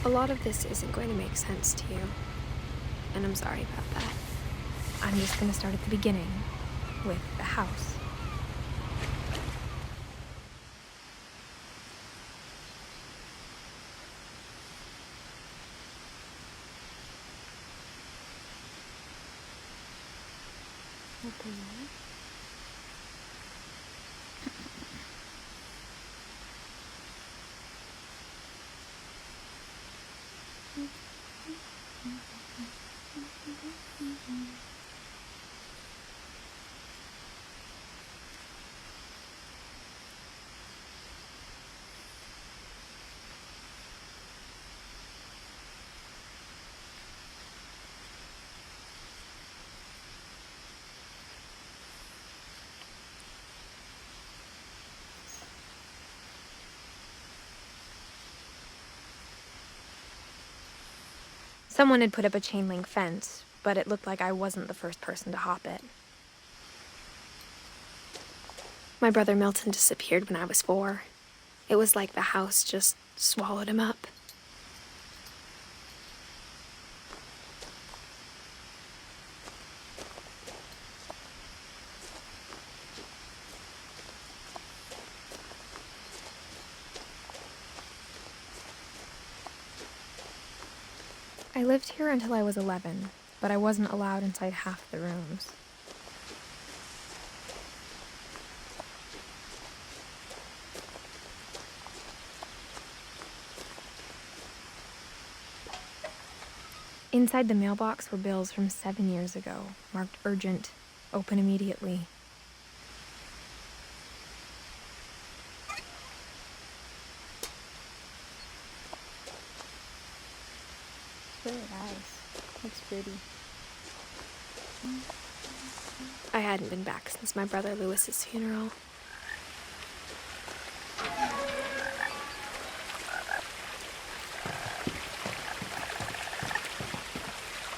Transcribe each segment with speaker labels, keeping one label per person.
Speaker 1: A lot of this isn't going to make sense to you, and I'm sorry about that. I'm just going to start at the beginning, with the house.
Speaker 2: Okay.
Speaker 1: Someone had put up a chain link fence, but it looked like I wasn't the first person to hop it. My brother Milton disappeared when I was 4. It was like the house just swallowed him up. I lived here until I was 11, but I wasn't allowed inside half the rooms. Inside the mailbox were bills from 7 years ago, marked urgent, open immediately.
Speaker 2: Very nice. Looks pretty.
Speaker 1: I hadn't been back since my brother Lewis's funeral.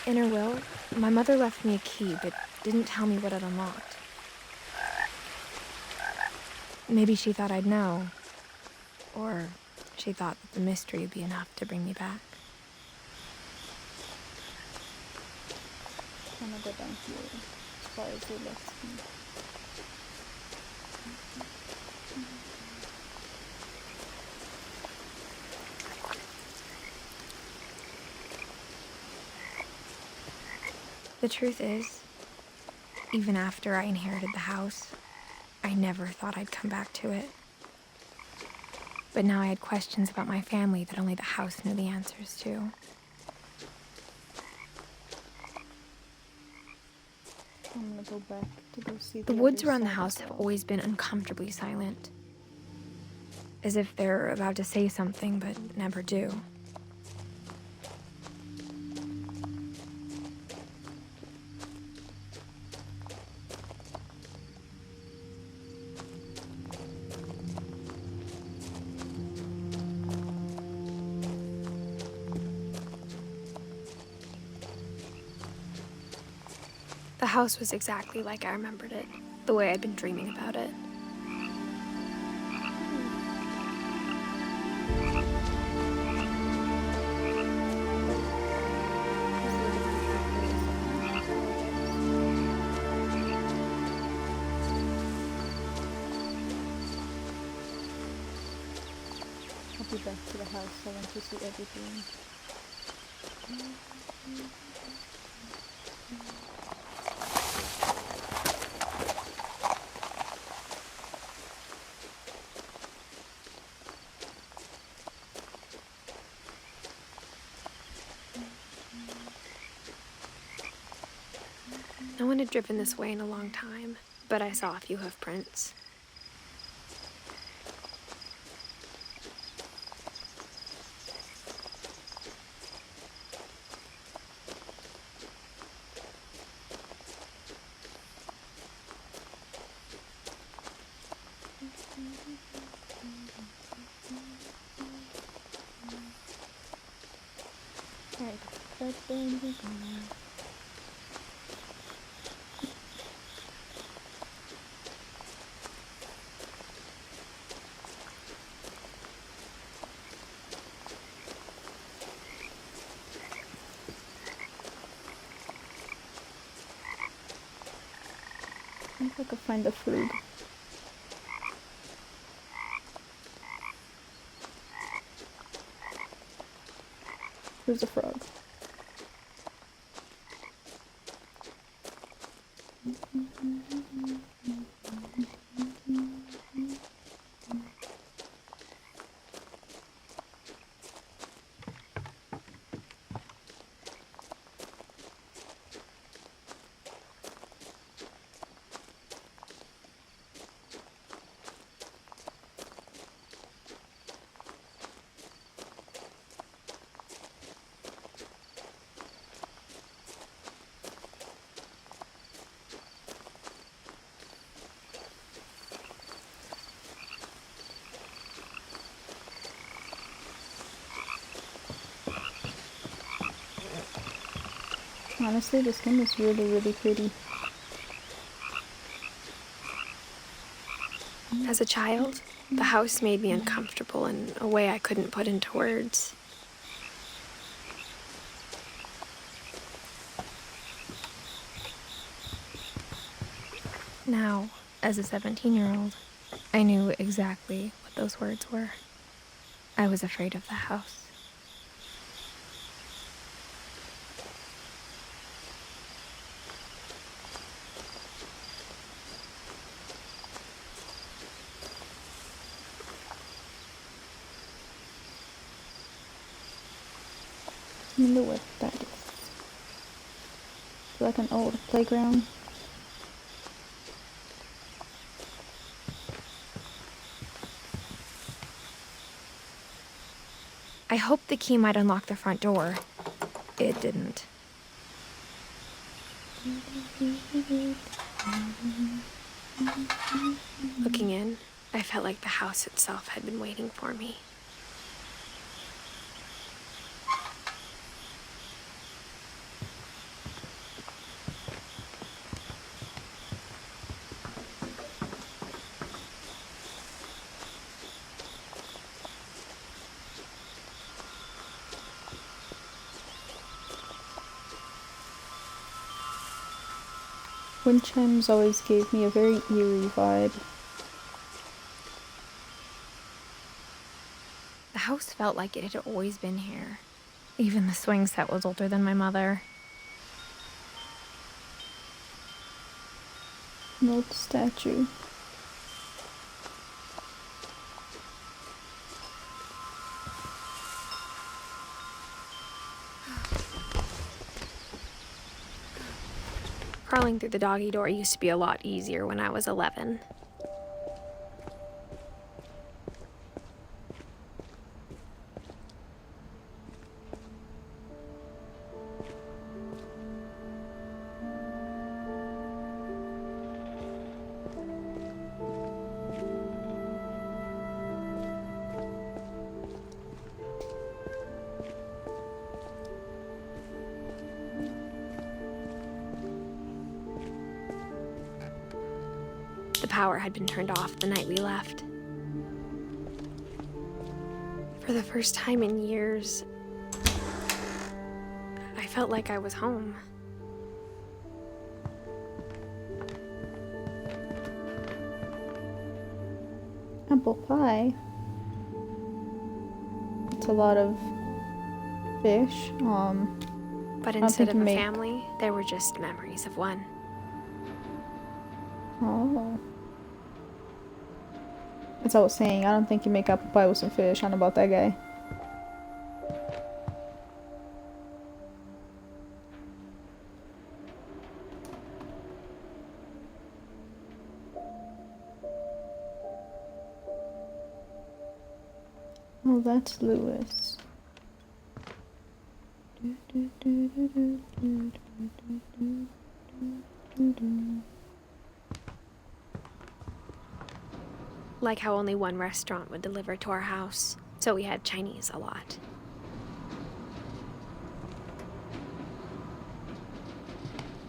Speaker 1: In her will, my mother left me a key, but didn't tell me what it unlocked. Maybe she thought I'd know, or she thought that the mystery would be enough to bring me back.
Speaker 2: I'm gonna go down here as far as they left me.
Speaker 1: The truth is, even after I inherited the house, I never thought I'd come back to it. But now I had questions about my family that only the house knew the answers to.
Speaker 2: I'm gonna go back to go see
Speaker 1: The woods
Speaker 2: other
Speaker 1: around the
Speaker 2: side
Speaker 1: house
Speaker 2: as
Speaker 1: have
Speaker 2: well.
Speaker 1: always been uncomfortably silent. As if they're about to say something, but never do. The house was exactly like I remembered it, the way I'd been dreaming about it.
Speaker 2: I'll be back to the house. I want to see everything.
Speaker 1: No one had driven this way in a long time, but I saw a few hoof prints.
Speaker 2: Alright, but then we go. if I could find the food. There's a frog. Honestly, this game is really, really pretty.
Speaker 1: As a child, the house made me uncomfortable in a way I couldn't put into words. Now, as a 17-year-old, I knew exactly what those words were. I was afraid of the house.
Speaker 2: I wonder what that is. It's like an old playground.
Speaker 1: I hoped the key might unlock the front door. It didn't. Looking in, I felt like the house itself had been waiting for me.
Speaker 2: Wind chimes always gave me a very eerie vibe.
Speaker 1: The house felt like it had always been here. Even the swing set was older than my mother.
Speaker 2: An old statue.
Speaker 1: Crawling through the doggy door used to be a lot easier when I was 11. The power had been turned off the night we left. For the first time in years, I felt like I was home.
Speaker 2: Apple pie. It's a lot of fish.
Speaker 1: But
Speaker 2: don't
Speaker 1: instead
Speaker 2: think
Speaker 1: of a
Speaker 2: you make-
Speaker 1: family, there were just memories of one.
Speaker 2: Oh. As I was saying, I don't think you make apple pie with some fish. I don't know about that guy. Oh, that's Lewis.
Speaker 1: Like how only one restaurant would deliver to our house, so we had Chinese a lot.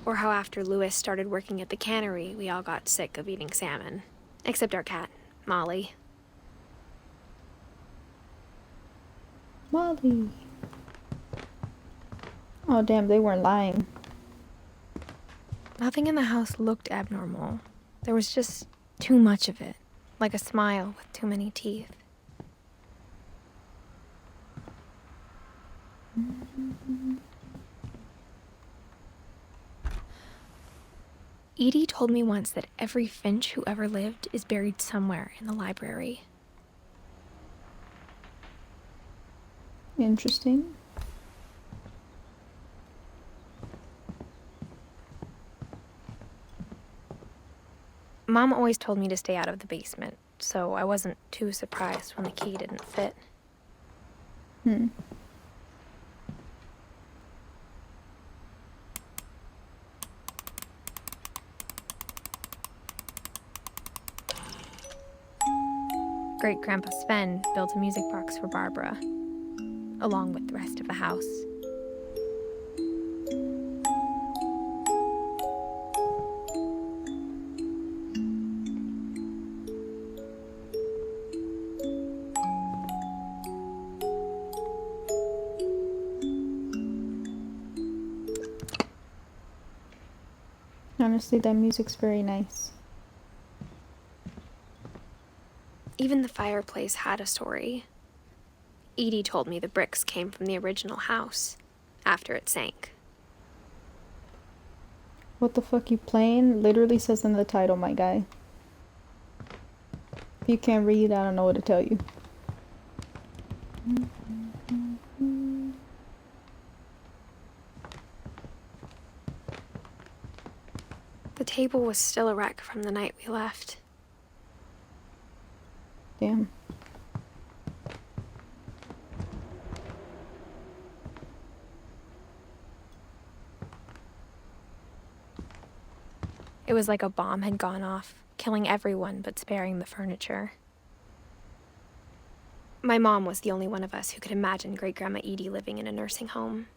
Speaker 1: Or how after Louis started working at the cannery, we all got sick of eating salmon. Except our cat, Molly.
Speaker 2: Molly. Oh, damn, they weren't lying.
Speaker 1: Nothing in the house looked abnormal. There was just too much of it, like a smile with too many teeth. Edie told me once that every Finch who ever lived is buried somewhere in the library.
Speaker 2: Interesting.
Speaker 1: Mom always told me to stay out of the basement, so I wasn't too surprised when the key didn't fit. Great-Grandpa Sven built a music box for Barbara, along with the rest of the house.
Speaker 2: Honestly, that music's very nice.
Speaker 1: Even the fireplace had a story. Edie told me the bricks came from the original house, after it sank.
Speaker 2: What the fuck you playing? Literally says in the title, my guy. If you can't read, I don't know what to tell you.
Speaker 1: The table was still a wreck from the night we left.
Speaker 2: Damn.
Speaker 1: It was like a bomb had gone off, killing everyone but sparing the furniture. My mom was the only one of us who could imagine Great-Grandma Edie living in a nursing home.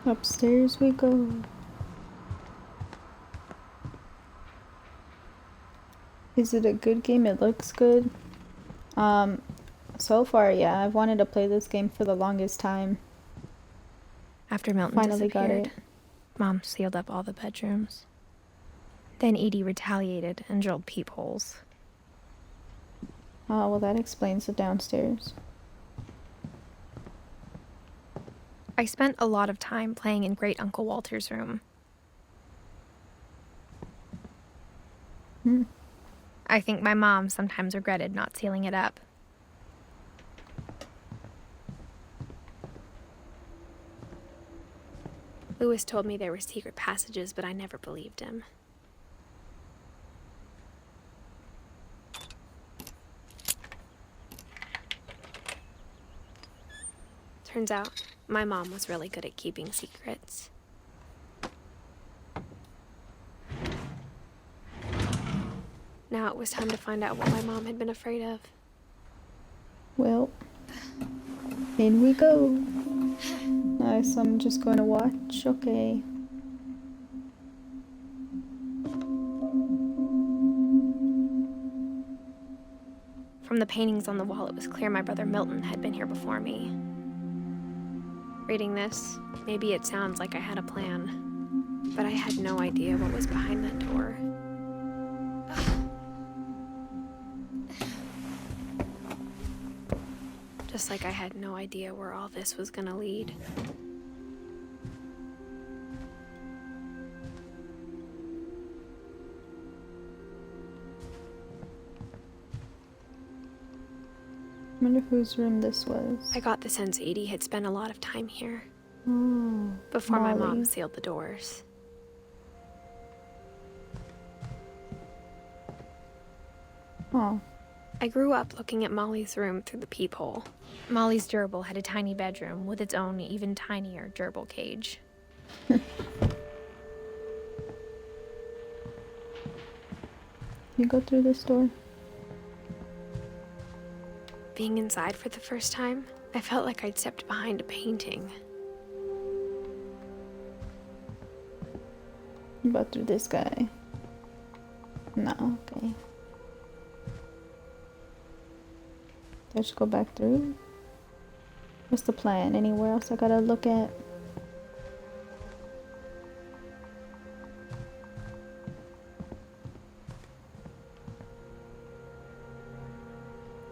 Speaker 2: Upstairs we go. Is it a good game? It looks good. So far, yeah, I've wanted to play this game for the longest time.
Speaker 1: After Milton
Speaker 2: Finally got
Speaker 1: disappeared,
Speaker 2: it.
Speaker 1: Mom sealed up all the bedrooms. Then Edie retaliated and drilled peepholes.
Speaker 2: Oh, well, that explains the downstairs.
Speaker 1: I spent a lot of time playing in Great Uncle Walter's room. I think my mom sometimes regretted not sealing it up. Lewis told me there were secret passages, but I never believed him. Turns out, my mom was really good at keeping secrets. Now it was time to find out what my mom had been afraid of.
Speaker 2: Well, in we go. Nice, I'm just going to watch. Okay.
Speaker 1: From the paintings on the wall, it was clear my brother Milton had been here before me. Reading this, maybe it sounds like I had a plan, but I had no idea what was behind that door. Just like I had no idea where all this was gonna lead.
Speaker 2: I wonder whose room this was.
Speaker 1: I got the sense Edie had spent a lot of time here
Speaker 2: Oh,
Speaker 1: before my mom
Speaker 2: Molly.
Speaker 1: sealed the doors.
Speaker 2: Oh,
Speaker 1: I grew up looking at Molly's room through the peephole. Molly's gerbil had a tiny bedroom with its own even tinier gerbil cage.
Speaker 2: you go through this door?
Speaker 1: Being inside for the first time, I felt like I'd stepped behind a painting.
Speaker 2: About through this guy? No, okay. Let's go back through. What's the plan? Anywhere else I gotta look at?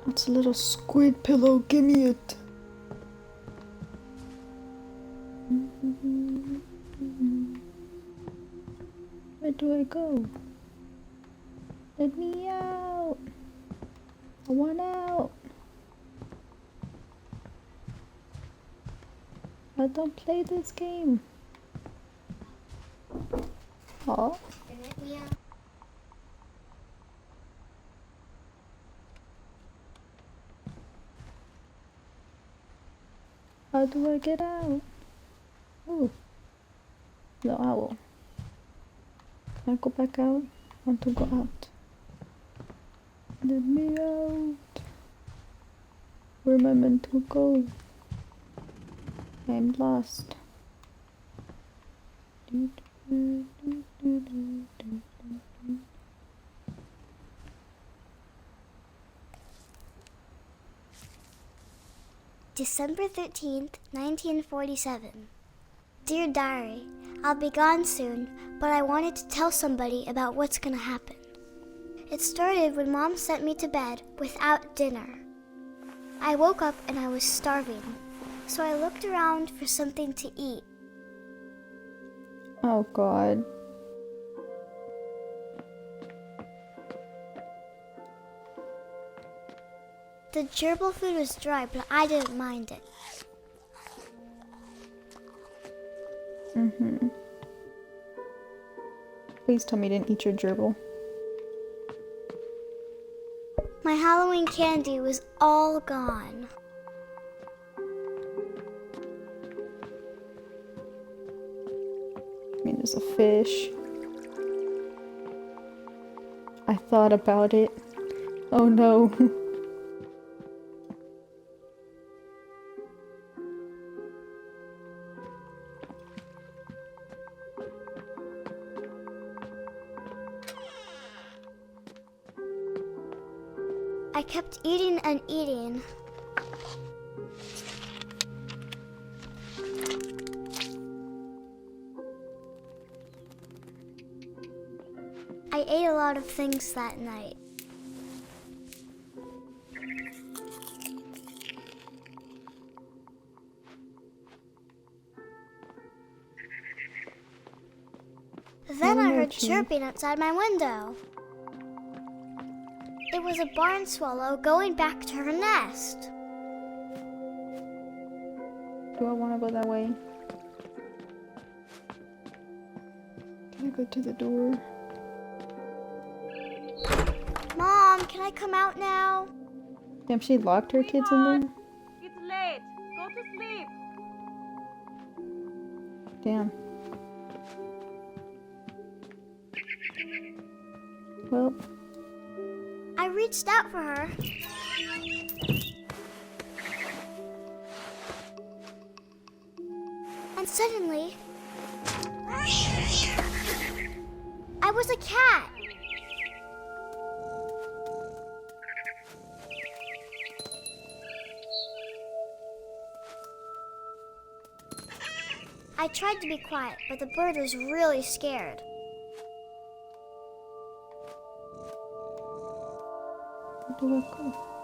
Speaker 2: That's a little squid pillow. Give me it. Where do I go? Let me out. I want out. I don't play this game. Oh. How do I get out? Ooh. The owl. Can I go back out? I want to go out. Let me out. Where am I meant to go? I'm lost.
Speaker 3: December 13th, 1947. Dear Diary, I'll be gone soon, but I wanted to tell somebody about what's gonna happen. It started when Mom sent me to bed without dinner. I woke up and I was starving, so I looked around for something to eat.
Speaker 2: Oh God.
Speaker 3: The gerbil food was dry, but I didn't mind it.
Speaker 2: Please tell me you didn't eat your gerbil.
Speaker 3: My Halloween candy was all gone.
Speaker 2: I mean, there's a fish. I thought about it. Oh no.
Speaker 3: I kept eating and eating. I ate a lot of things that night. Then I heard chirping outside my window. It was a barn swallow going back to her nest.
Speaker 2: Do I want to go that way? Can I go to the door?
Speaker 3: Mom, can I come out now?
Speaker 2: Damn, she locked her kids in there?
Speaker 4: It's late. Go to sleep.
Speaker 2: Damn. Well,
Speaker 3: I reached out for her. And suddenly, I was a cat. I tried to be quiet, but the bird was really scared.
Speaker 2: where do I go?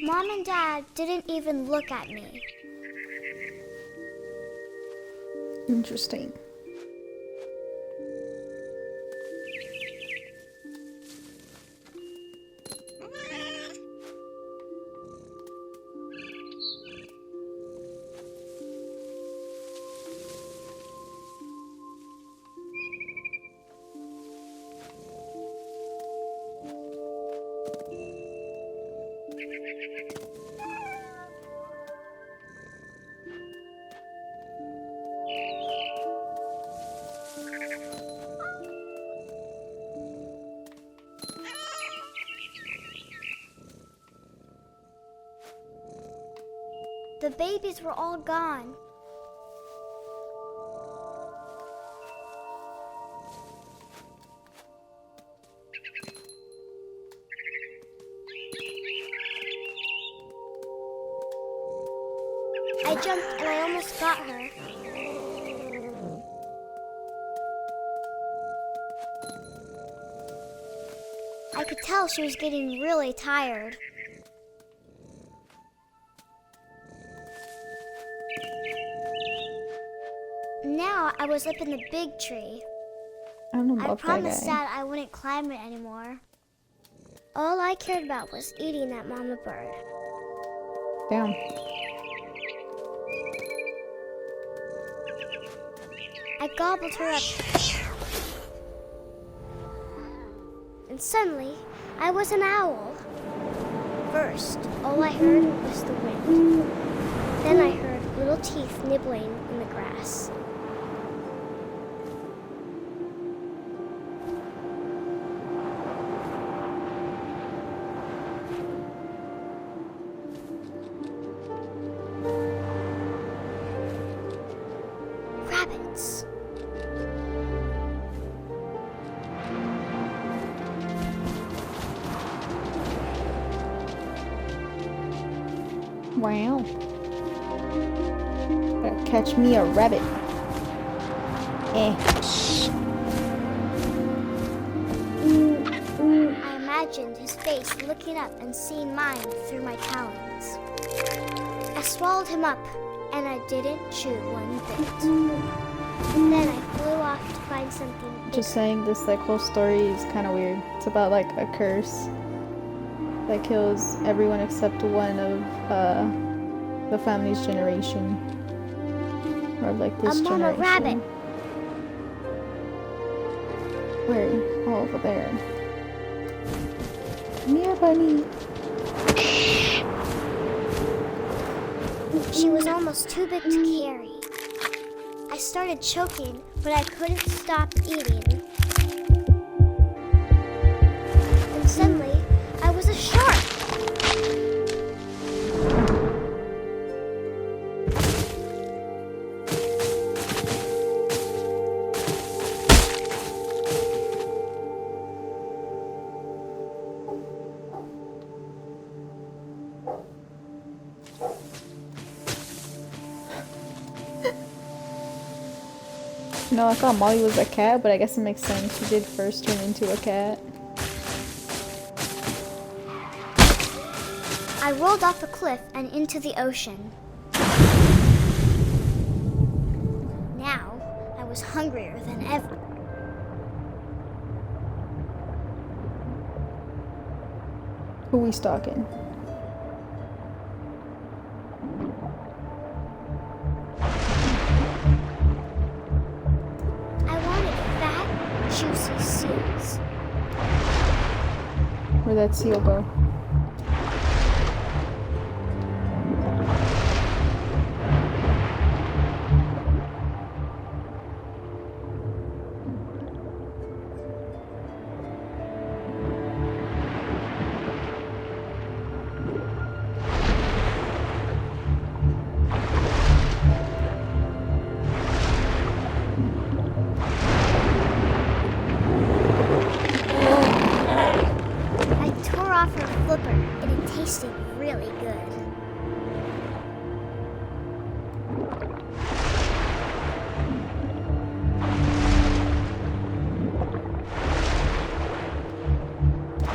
Speaker 3: Mom and Dad didn't even look at me.
Speaker 2: Interesting.
Speaker 3: The babies were all gone. I jumped and I almost got her. I could tell she was getting really tired. Now I was up in the big tree.
Speaker 2: I don't know
Speaker 3: I
Speaker 2: about that
Speaker 3: promised
Speaker 2: guy.
Speaker 3: Dad I wouldn't climb it anymore. All I cared about was eating that mama bird.
Speaker 2: Damn.
Speaker 3: I gobbled her up. And suddenly, I was an owl. First, all I heard was the wind. Then I heard little teeth nibbling in the grass. Rabbits.
Speaker 2: Wow. Gotta catch me a rabbit. Eh.
Speaker 3: I imagined his face looking up and seeing mine through my talons. I swallowed him up, and I didn't chew one bit. Then I flew off to find something bigger.
Speaker 2: Just saying, this like whole story is kind of weird. It's about like a curse that kills everyone except one of the family's generation, or like this
Speaker 3: A mama
Speaker 2: generation.
Speaker 3: rabbit.
Speaker 2: Where? Oh, over there. Come here, bunny.
Speaker 3: She was almost too big to carry. I started choking, but I couldn't stop eating. And suddenly, I was a shark.
Speaker 2: No, I thought Molly was a cat, but I guess it makes sense. She did first turn into a cat.
Speaker 3: I rolled off the cliff and into the ocean. Now, I was hungrier than ever.
Speaker 2: Who we stalking?
Speaker 3: I wanted fat, juicy seals.
Speaker 2: Where'd that seal go?
Speaker 3: I tore off her flipper, and it tasted really good. I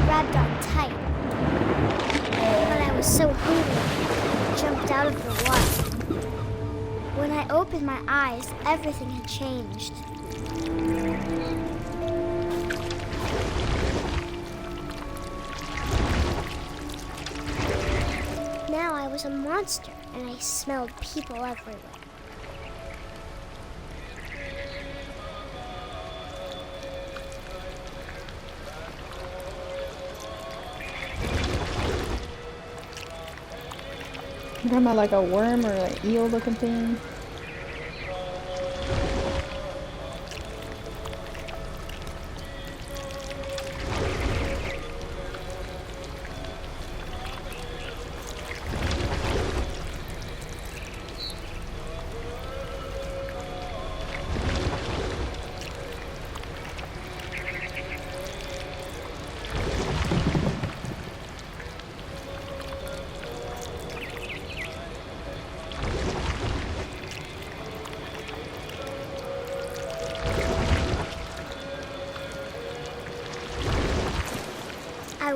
Speaker 3: grabbed on tight, but I was so hungry, I jumped out of the water. When I opened my eyes, everything had changed. Now I was a monster, and I smelled people everywhere.
Speaker 2: You talking about like a worm or an eel looking thing?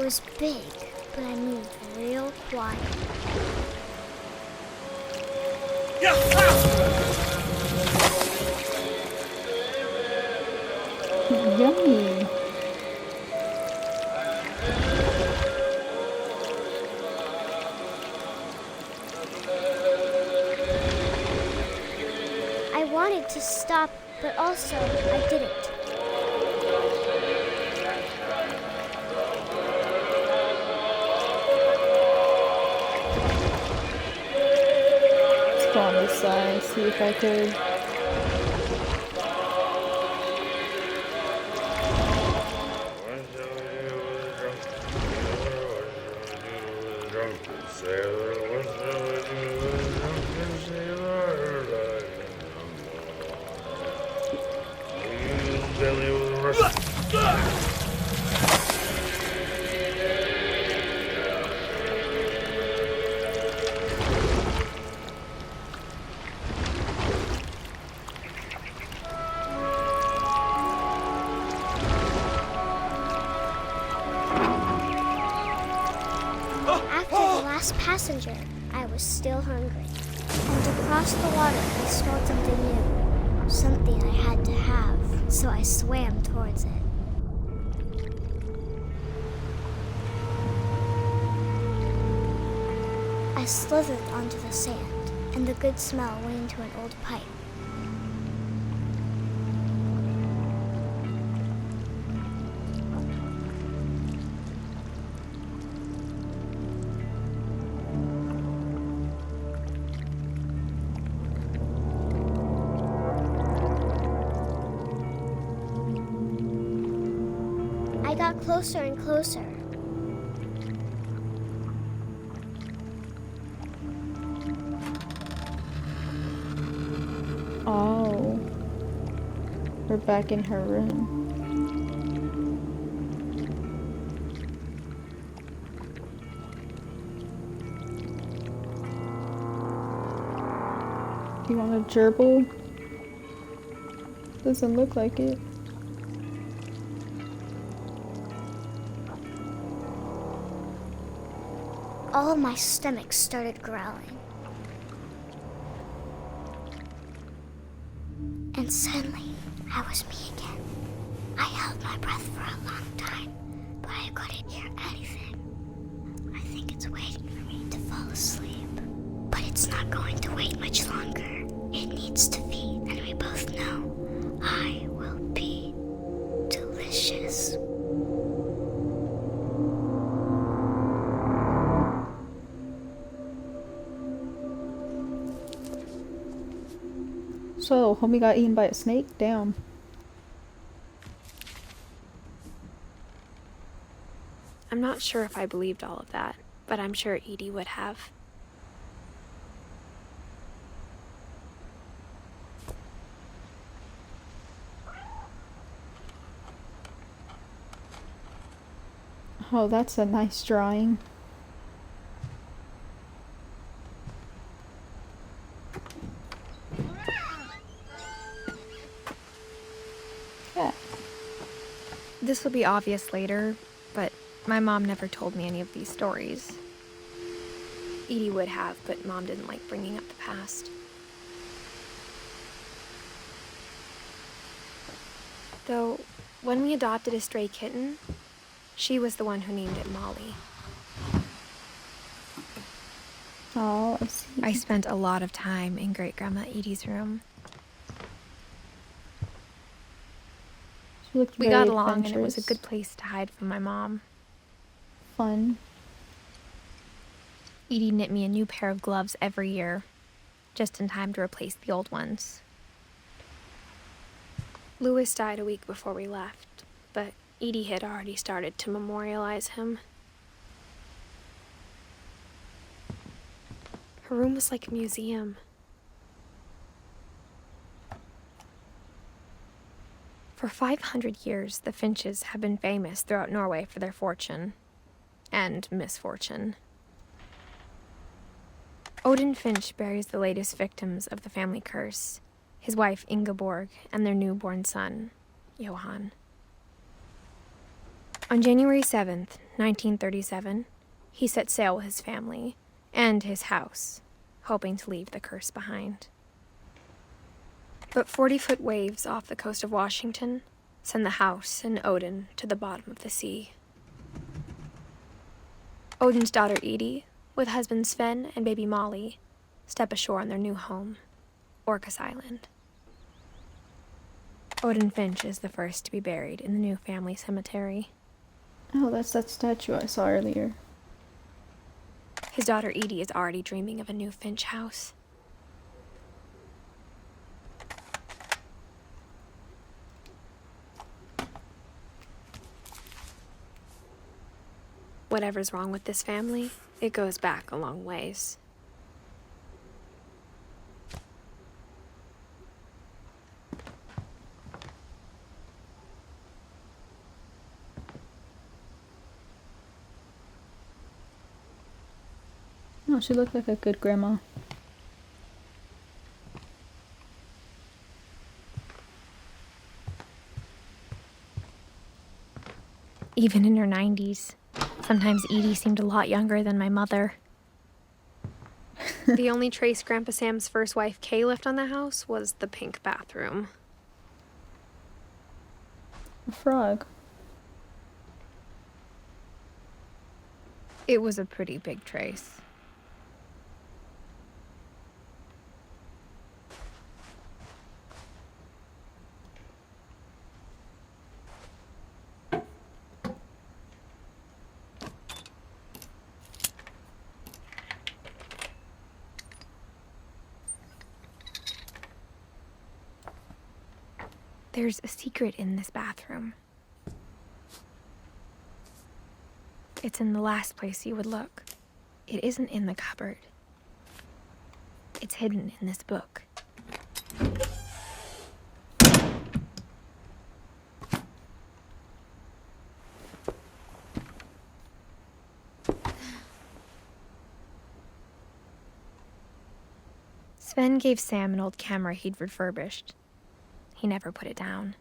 Speaker 3: was big, but I moved real quiet.
Speaker 2: Yummy.
Speaker 3: I wanted to stop, but also I didn't.
Speaker 2: Let's go on this side, see if I could.
Speaker 3: After the last passenger, I was still hungry. And across the water, I smelled something new. Something I had to have, so I swam towards it. I slithered onto the sand, and the good smell went into an old pipe. I got closer and closer.
Speaker 2: Oh. We're back in her room. You want a gerbil? Doesn't look like it.
Speaker 3: All of my stomach started growling. And suddenly, I was me again. I held my breath for a long time, but I couldn't hear anything. I think it's waiting for me to fall asleep. But it's not going to wait much longer. It needs to feed, and we both know I will be delicious.
Speaker 2: So, homie got eaten by a snake? Damn.
Speaker 1: I'm not sure if I believed all of that, but I'm sure Edie would have.
Speaker 2: Oh, that's a nice drawing. Yeah.
Speaker 1: This will be obvious later, but my mom never told me any of these stories. Edie would have, but Mom didn't like bringing up the past. Though, when we adopted a stray kitten, she was the one who named it Molly.
Speaker 2: Oh, I see.
Speaker 1: I spent a lot of time in Great-Grandma Edie's room.
Speaker 2: She looked
Speaker 1: We
Speaker 2: very
Speaker 1: got along, and it was a
Speaker 2: adventurous.
Speaker 1: good place to hide from my mom.
Speaker 2: Fun.
Speaker 1: Edie knit me a new pair of gloves every year, just in time to replace the old ones. Louis died a week before we left, but Edie had already started to memorialize him. Her room was like a museum. For 500 years, the Finches have been famous throughout Norway for their fortune and misfortune. Odin Finch buries the latest victims of the family curse, his wife Ingeborg and their newborn son, Johan. On January 7th, 1937, he set sail with his family and his house, hoping to leave the curse behind. But 40-foot waves off the coast of Washington send the house and Odin to the bottom of the sea. Odin's daughter Edie, with husband Sven and baby Molly, step ashore on their new home, Orcas Island. Odin Finch is the first to be buried in the new family cemetery.
Speaker 2: Oh, that's that statue I saw earlier.
Speaker 1: His daughter Edie is already dreaming of a new Finch house. Whatever's wrong with this family, it goes back a long ways.
Speaker 2: Oh, she looked like a good grandma.
Speaker 1: Even in her 90s, sometimes Edie seemed a lot younger than my mother. The only trace Grandpa Sam's first wife, Kay, left on the house was the pink bathroom.
Speaker 2: A frog.
Speaker 1: It was a pretty big trace. There's a secret in this bathroom. It's in the last place you would look. It isn't in the cupboard. It's hidden in this book. Sven gave Sam an old camera he'd refurbished. He never put it down.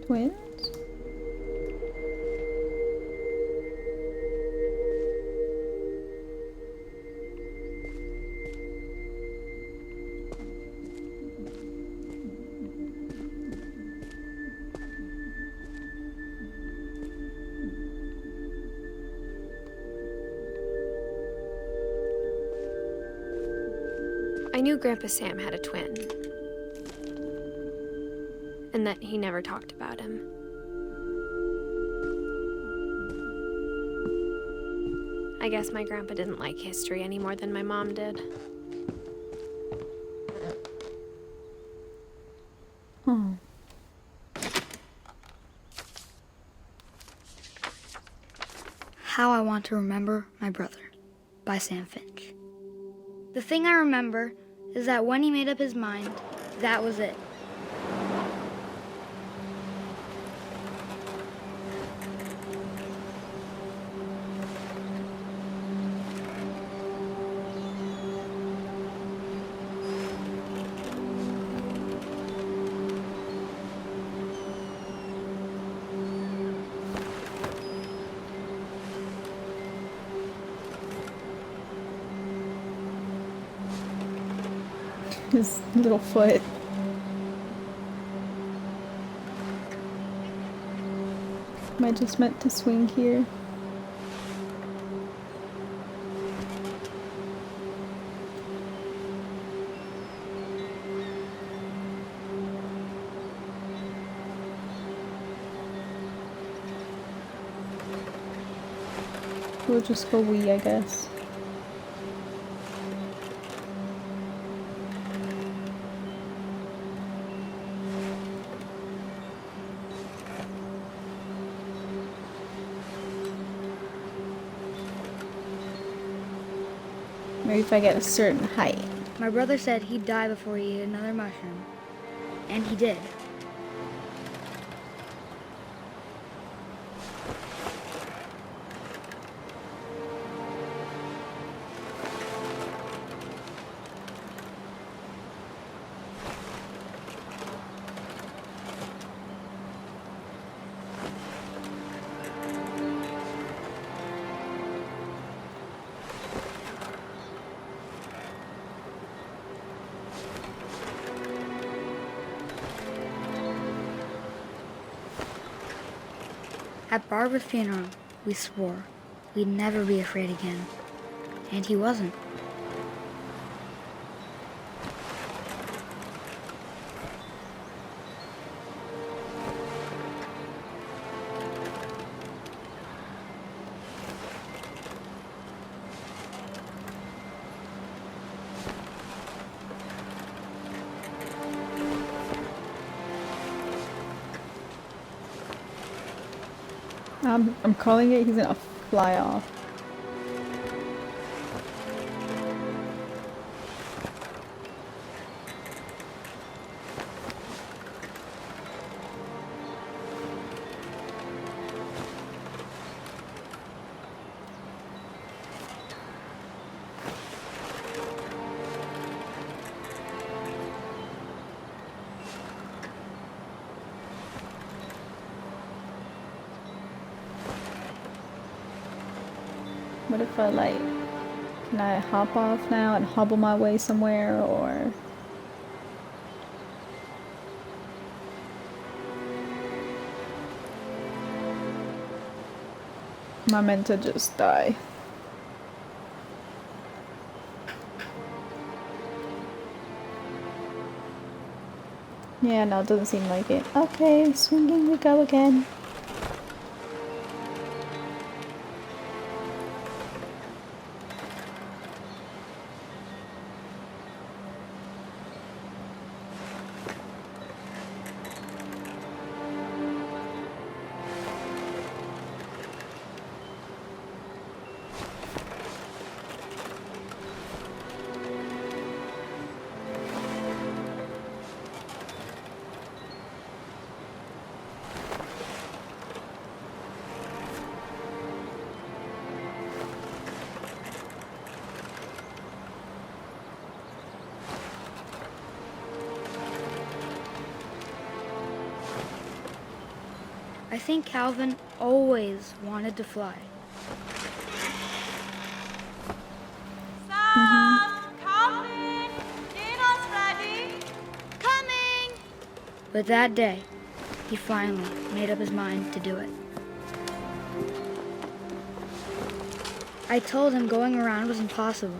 Speaker 2: Twins?
Speaker 1: I knew Grandpa Sam had a twin, and that he never talked about him. I guess my grandpa didn't like history any more than my mom did.
Speaker 2: Oh.
Speaker 5: How I Want to Remember My Brother by Sam Finch. The thing I remember is that when he made up his mind, that was it.
Speaker 2: His little foot. Am I just meant to swing here? We'll just go wee, I guess. Maybe if I get a certain height.
Speaker 5: My brother said he'd die before he ate another mushroom. And he did. At Barbara's funeral, we swore we'd never be afraid again. And he wasn't.
Speaker 2: I'm calling it, he's gonna fly off. What if I like, can I hop off now and hobble my way somewhere, or? Am I meant to just die? Yeah, no, it doesn't seem like it. Okay, swinging we go again.
Speaker 5: I think Calvin always wanted to fly.
Speaker 4: Sam, Calvin, dinner's ready. Coming.
Speaker 5: But that day, he finally made up his mind to do it. I told him going around was impossible.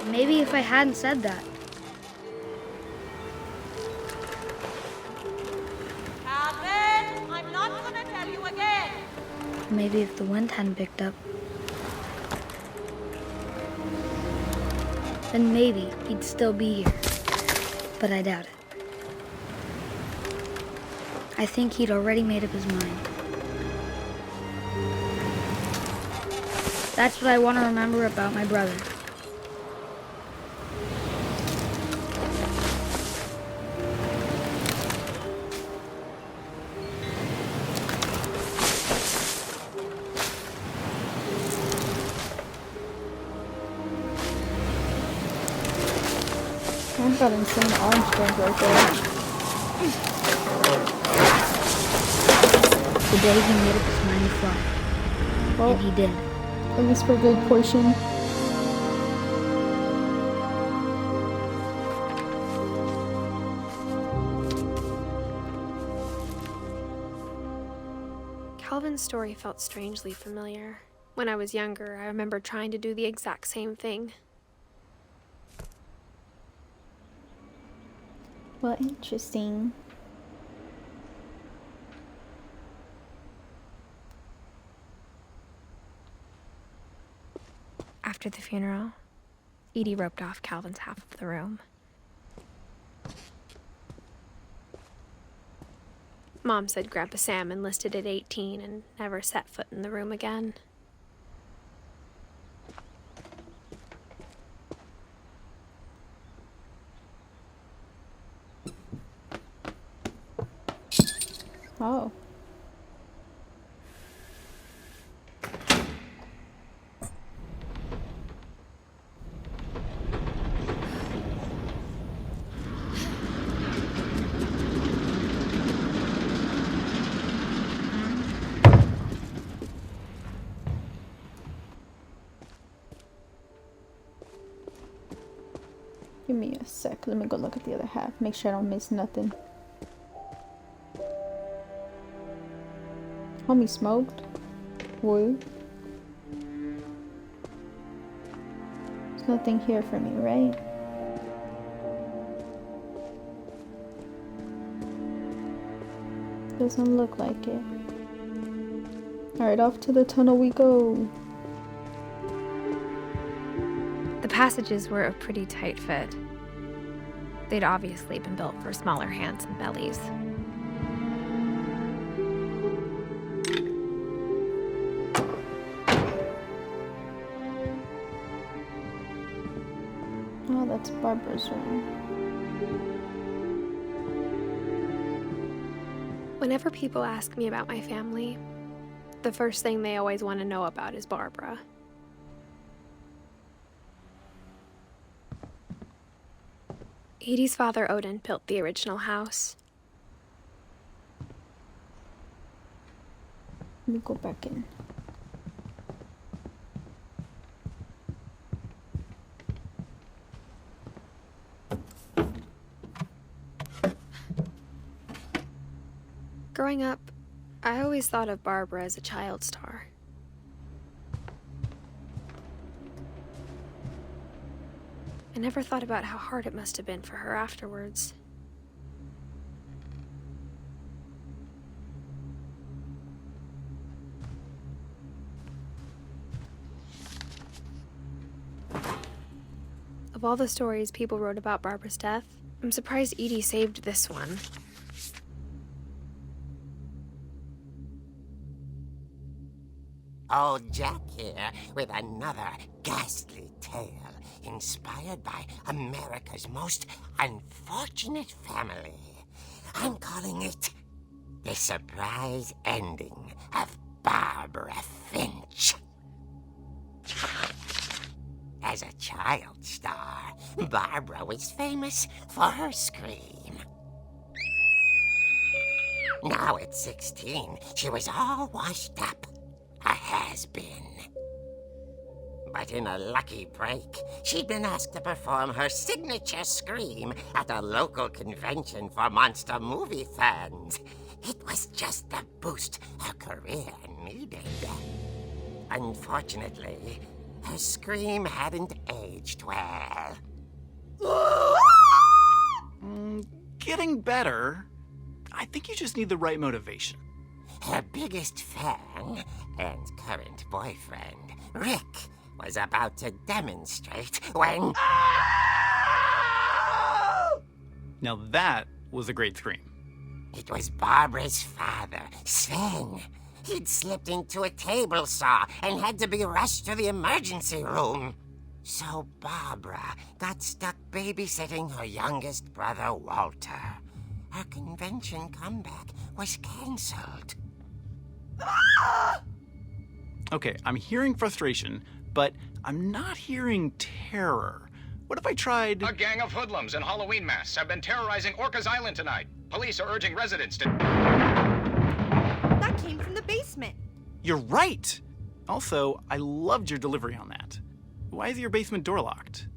Speaker 5: Maybe if I hadn't said that,
Speaker 4: Calvin, I'm not gonna tell you again.
Speaker 5: maybe if the wind hadn't picked up, then maybe he'd still be here. But I doubt it. I think he'd already made up his mind. That's what I want to remember about my brother.
Speaker 2: I've got insane arm strength right there.
Speaker 5: The day he made up his mind to fly.
Speaker 2: Well,
Speaker 5: And he did.
Speaker 2: at least for a good portion.
Speaker 6: Calvin's story felt strangely familiar. When I was younger, I remember trying to do the exact same thing.
Speaker 2: Well, interesting.
Speaker 1: After the funeral, Edie roped off Calvin's half of the room.
Speaker 6: Mom said Grandpa Sam enlisted at 18 and never set foot in the room again.
Speaker 2: Oh. Give me a sec. Let me go look at the other half. Make sure I don't miss nothing. Homie smoked. Woo. There's nothing here for me, right? Doesn't look like it. Alright, off to the tunnel we go.
Speaker 1: The passages were a pretty tight fit. They'd obviously been built for smaller hands and bellies.
Speaker 2: Oh, that's Barbara's room.
Speaker 6: Whenever people ask me about my family, the first thing they always want to know about is Barbara. Edie's father, Odin, built the original house.
Speaker 2: Let me go back in.
Speaker 6: Growing up, I always thought of Barbara as a child star. I never thought about how hard it must have been for her afterwards. Of all the stories people wrote about Barbara's death, I'm surprised Edie saved this one.
Speaker 7: Old Jack here with another ghastly tale inspired by America's most unfortunate family. I'm calling it The Surprise Ending of Barbara Finch. As a child star, Barbara was famous for her scream. Now at 16, she was all washed up. A has-been. But in a lucky break, she'd been asked to perform her signature scream at a local convention for monster movie fans. It was just the boost her career needed. Unfortunately, her scream hadn't aged well.
Speaker 8: Getting better. I think you just need the right motivation.
Speaker 7: Her biggest fan and current boyfriend, Rick, was about to demonstrate when...
Speaker 8: Now that was a great scream.
Speaker 7: It was Barbara's father, Sven. He'd slipped into a table saw and had to be rushed to the emergency room. So Barbara got stuck babysitting her youngest brother, Walter. Her convention comeback was cancelled.
Speaker 8: Okay, I'm hearing frustration, but I'm not hearing terror. What if I tried...
Speaker 9: A gang of hoodlums in Halloween masks have been terrorizing Orcas Island tonight. Police are urging residents to...
Speaker 4: That came from the basement.
Speaker 8: You're right! Also, I loved your delivery on that. Why is your basement door locked?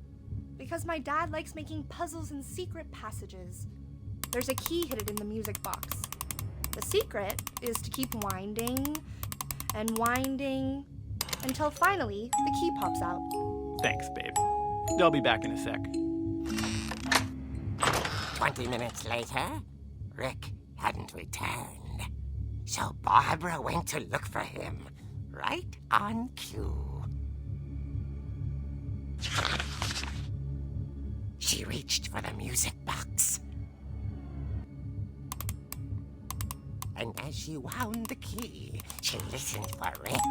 Speaker 4: Because my dad likes making puzzles and secret passages. There's a key hidden in the music box. The secret is to keep winding and winding until finally the key pops out.
Speaker 8: Thanks, babe. I'll be back in a sec.
Speaker 7: 20 minutes later, Rick hadn't returned. So Barbara went to look for him, right on cue. She reached for the music box. And as she wound the key, she listened for Rick,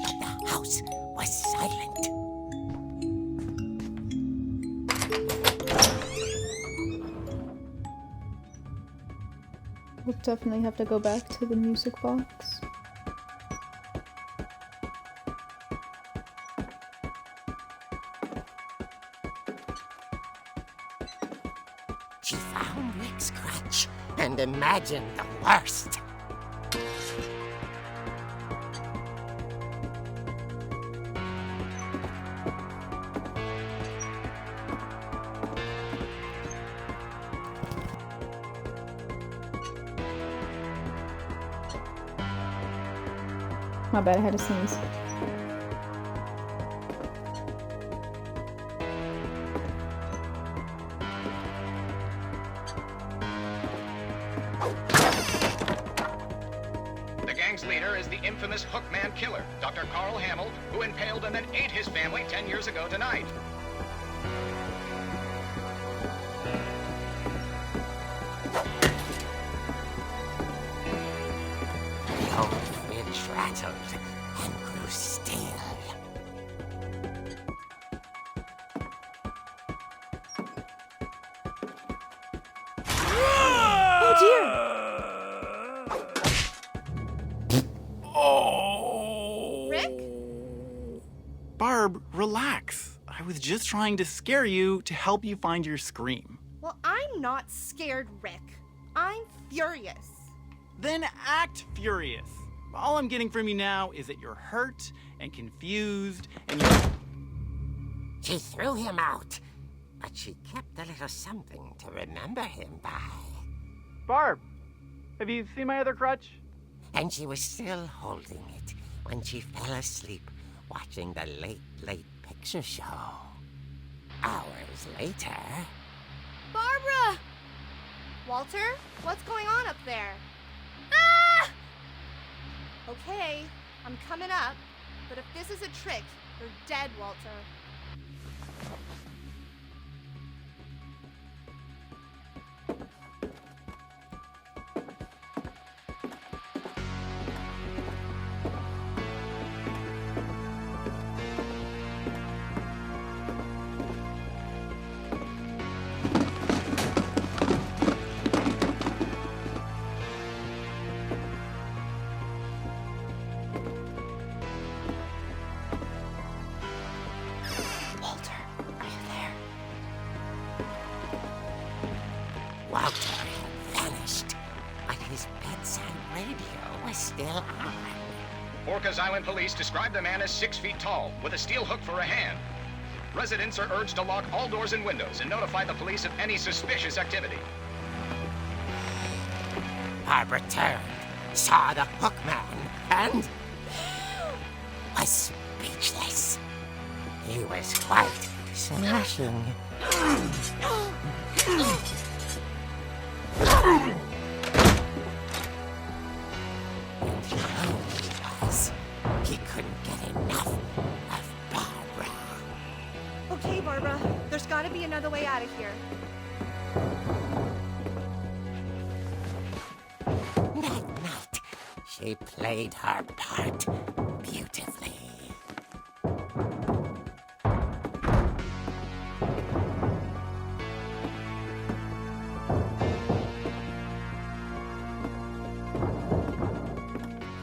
Speaker 7: but the house was silent.
Speaker 2: We'll definitely have to go back to the music box.
Speaker 7: She found Rick's crutch and imagined the worst.
Speaker 2: My bad, I had to sneeze.
Speaker 9: The gang's leader is the infamous Hookman killer, Dr. Carl Hamill, who impaled and then ate his family 10 years ago tonight.
Speaker 7: The old fridge rattled and grew still.
Speaker 4: Rick?
Speaker 8: Barb, relax. I was just trying to scare you to help you find your scream.
Speaker 4: Well, I'm not scared, Rick. I'm furious.
Speaker 8: Then act furious. All I'm getting from you now is that you're hurt and confused and you're...
Speaker 7: She threw him out, but she kept a little something to remember him by.
Speaker 8: Barb, have you seen my other crutch?
Speaker 7: And she was still holding it when she fell asleep watching the late picture show. Hours later...
Speaker 4: Barbara! Walter, what's going on up there? Ah! Okay, I'm coming up, but if this is a trick, you're dead, Walter.
Speaker 7: Walter had vanished, but his bedside radio was still on.
Speaker 9: Orcas Island police describe the man as 6 feet tall, with a steel hook for a hand. Residents are urged to lock all doors and windows and notify the police of any suspicious activity.
Speaker 7: Barbara turned, saw the hookman, and was speechless. He was quite smashing. And he was. He couldn't get enough of Barbara.
Speaker 4: Okay, Barbara, there's gotta be another way out of here.
Speaker 7: That night, she played her part beautifully.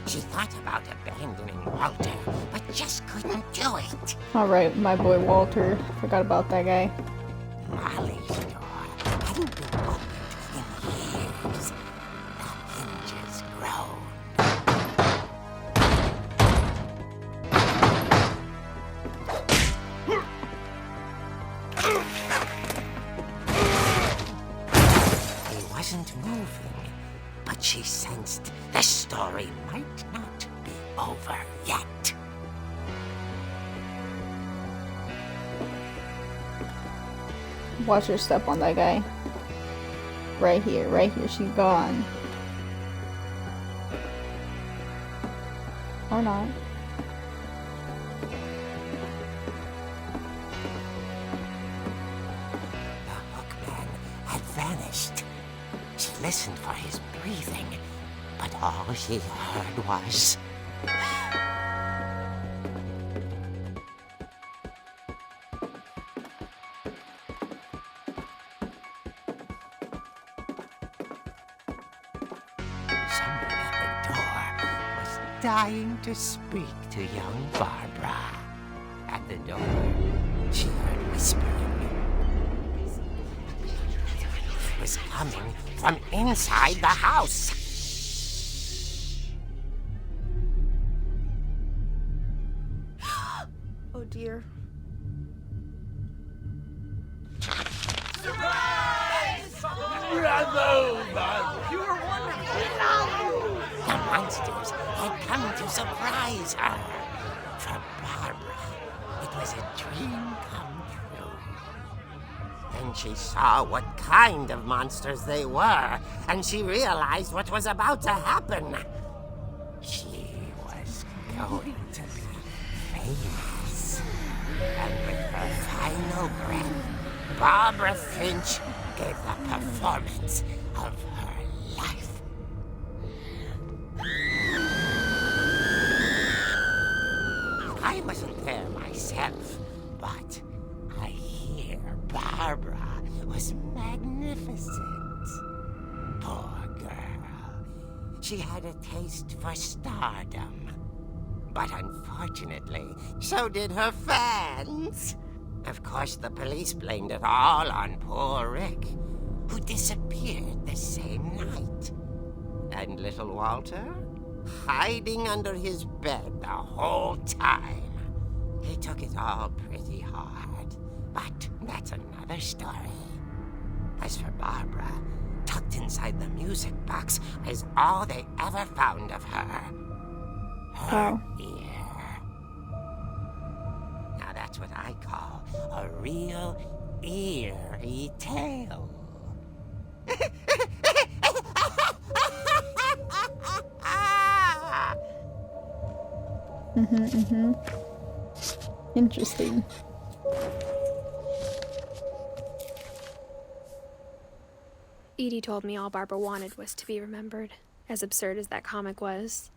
Speaker 7: She thought about abandoning Walter, but just couldn't do it.
Speaker 2: Alright, my boy Walter. Forgot about that guy.
Speaker 7: Molly's door hadn't been opened in years. The hinges groaned. He wasn't moving, but she sensed the story might not be over yet.
Speaker 2: Watch her step on that guy. Right here, she's gone. Or not.
Speaker 7: The hookman had vanished. She listened for his breathing, but all she heard was... someone at the door was dying to speak to young Barbara. At the door, she heard whispering. It was coming from inside the house.
Speaker 4: Oh dear.
Speaker 7: The monsters had come to surprise her. For Barbara, it was a dream come true. Then she saw what kind of monsters they were, and she realized what was about to happen. She was going to be famous. And with her final breath, Barbara Finch gave the performance of her life. I wasn't there myself, but I hear Barbara was magnificent. Poor girl. She had a taste for stardom. But unfortunately, so did her fans. Of course, the police blamed it all on poor Rick, who disappeared the same night. And little Walter? Hiding under his bed the whole time. He took it all pretty hard, but that's another story. As for Barbara, tucked inside the music box is all they ever found of her. Her ear. Now that's what I call a real eerie tale.
Speaker 2: Interesting.
Speaker 6: Edie told me all Barbara wanted was to be remembered, as absurd as that comic was.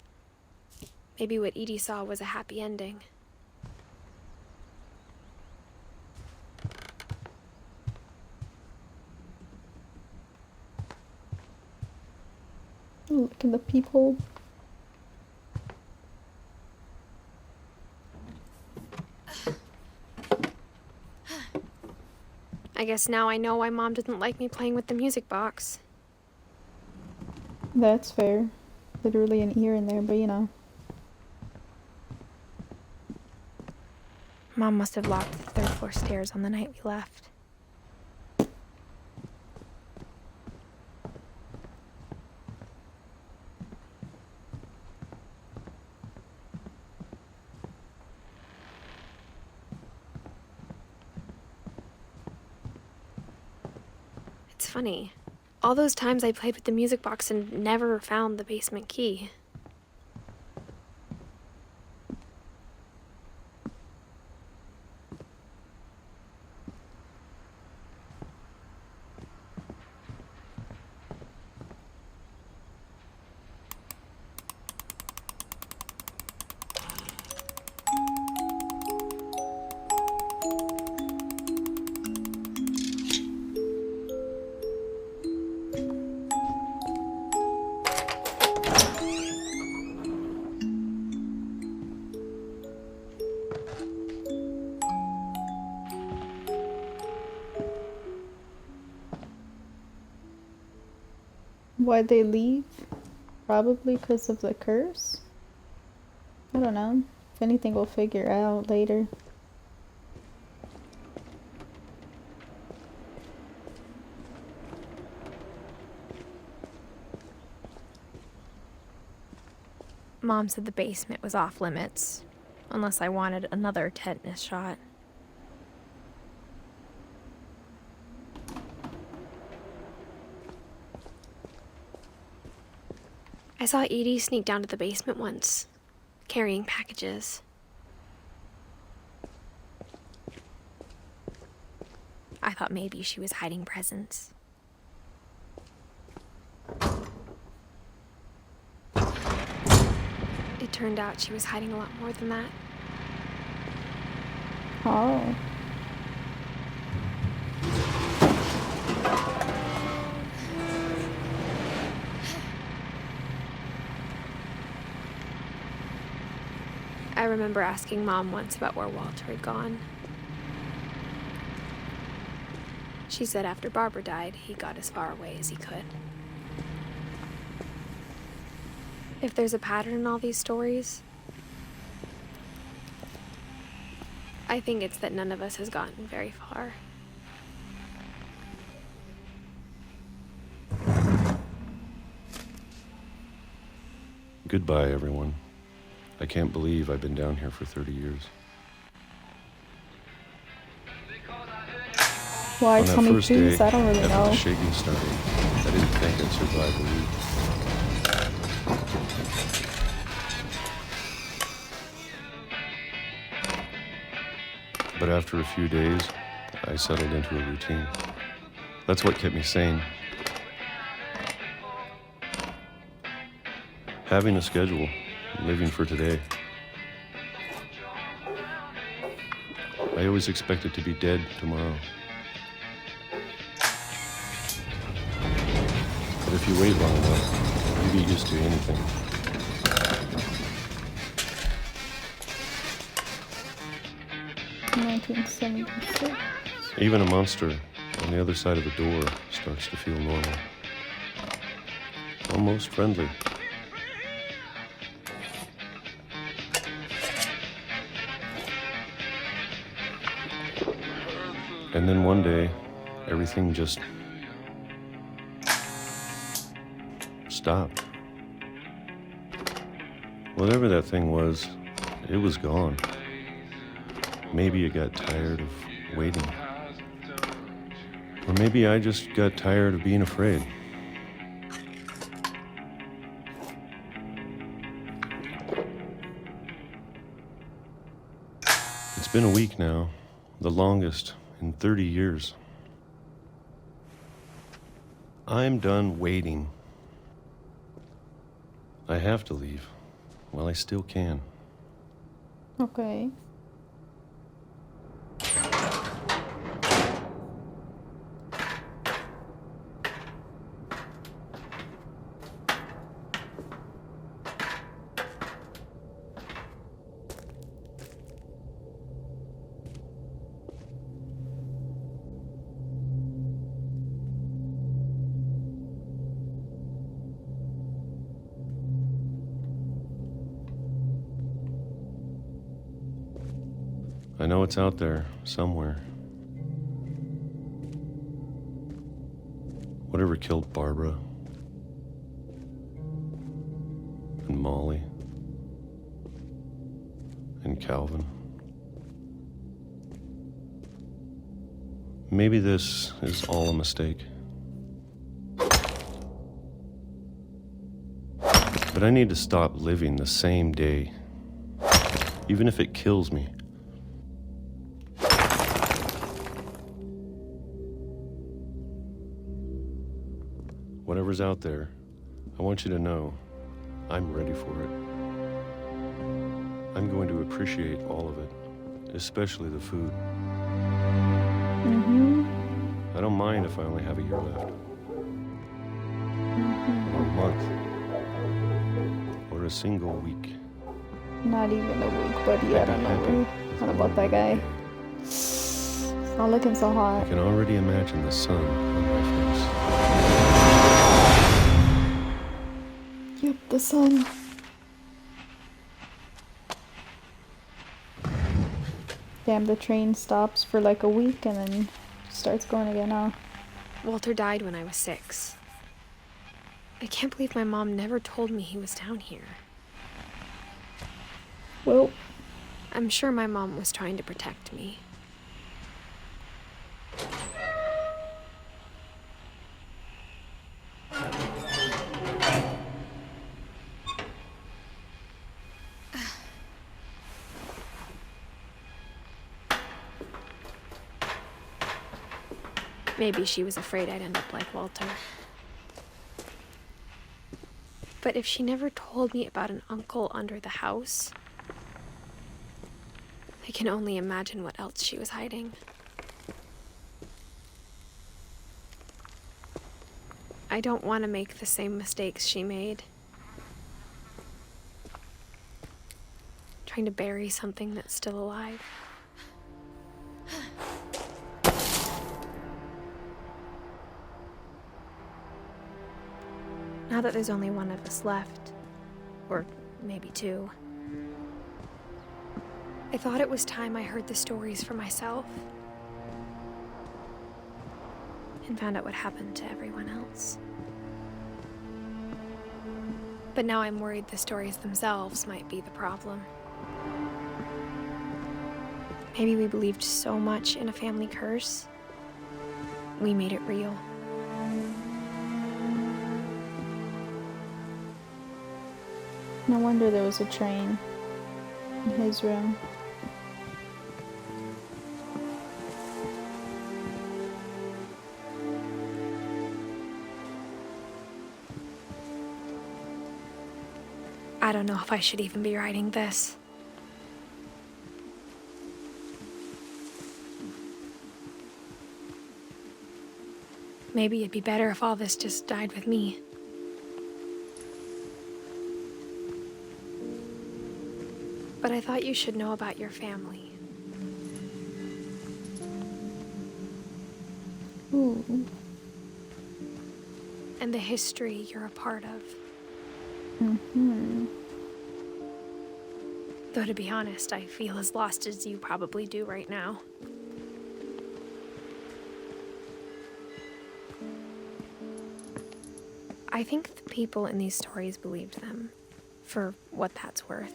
Speaker 6: Maybe what Edie saw was a happy ending.
Speaker 2: Ooh, look at the peephole.
Speaker 6: I guess now I know why Mom didn't like me playing with the music box.
Speaker 2: That's fair. Literally an ear in there, but you know.
Speaker 1: Mom must have locked the third floor stairs on the night we left.
Speaker 6: It's funny. All those times I played with the music box and never found the basement key.
Speaker 2: Why'd they leave? Probably because of the curse? I don't know. If anything, we'll figure out later.
Speaker 1: Mom said the basement was off limits, unless I wanted another tetanus shot.
Speaker 6: I saw Edie sneak down to the basement once, carrying packages.
Speaker 1: I thought maybe she was hiding presents.
Speaker 6: It turned out she was hiding a lot more than that.
Speaker 2: Oh.
Speaker 6: remember asking Mom once about where Walter had gone. She said after Barbara died, he got as far away as he could. If there's a pattern in all these stories, I think it's that none of us has gotten very far.
Speaker 10: Goodbye, everyone. I can't believe I've been down here for 30 years.
Speaker 2: Why
Speaker 10: On that
Speaker 2: tell me
Speaker 10: first
Speaker 2: please?
Speaker 10: day,
Speaker 2: I don't really
Speaker 10: after
Speaker 2: know.
Speaker 10: the shaking started, I didn't think I'd survive a week. But after a few days, I settled into a routine. That's what kept me sane. Having a schedule, living for today. I always expected to be dead tomorrow. But if you wait long enough, you get used to anything.
Speaker 2: $1976.
Speaker 10: Even a monster on the other side of the door starts to feel normal. Almost friendly. And then one day, everything just stopped. Whatever that thing was, it was gone. Maybe it got tired of waiting. Or maybe I just got tired of being afraid. It's been a week now, the longest in 30 years. I'm done waiting. I have to leave while I still can.
Speaker 2: Okay.
Speaker 10: I know it's out there, somewhere. Whatever killed Barbara and Molly and Calvin. Maybe this is all a mistake. But I need to stop living the same day, even if it kills me. Whatever's out there, I want you to know I'm ready for it. I'm going to appreciate all of it, especially the food. I don't mind if I only have a year left. Or a month. Or a single week.
Speaker 2: Not even a week, but yeah, I don't know. What about that guy? It's not looking so
Speaker 10: I
Speaker 2: hot.
Speaker 10: can already imagine the sun on my face.
Speaker 2: Yep, the sun. Damn, the train stops for like a week and then starts going again, huh?
Speaker 6: Walter died when I was 6. I can't believe my mom never told me he was down here.
Speaker 2: Well,
Speaker 6: I'm sure my mom was trying to protect me. Maybe she was afraid I'd end up like Walter. But if she never told me about an uncle under the house, I can only imagine what else she was hiding. I don't want to make the same mistakes she made. trying to bury something that's still alive. Now that there's only one of us left, or maybe two, I thought it was time I heard the stories for myself and found out what happened to everyone else. But now I'm worried the stories themselves might be the problem. Maybe we believed so much in a family curse, we made it real.
Speaker 2: No wonder there was a train in his room.
Speaker 6: I don't know if I should even be writing this. Maybe it'd be better if all this just died with me. But I thought you should know about your family.
Speaker 2: Ooh.
Speaker 6: And the history you're a part of.
Speaker 2: Mm-hmm.
Speaker 6: Though to be honest, I feel as lost as you probably do right now. I think the people in these stories believed them, for what that's worth.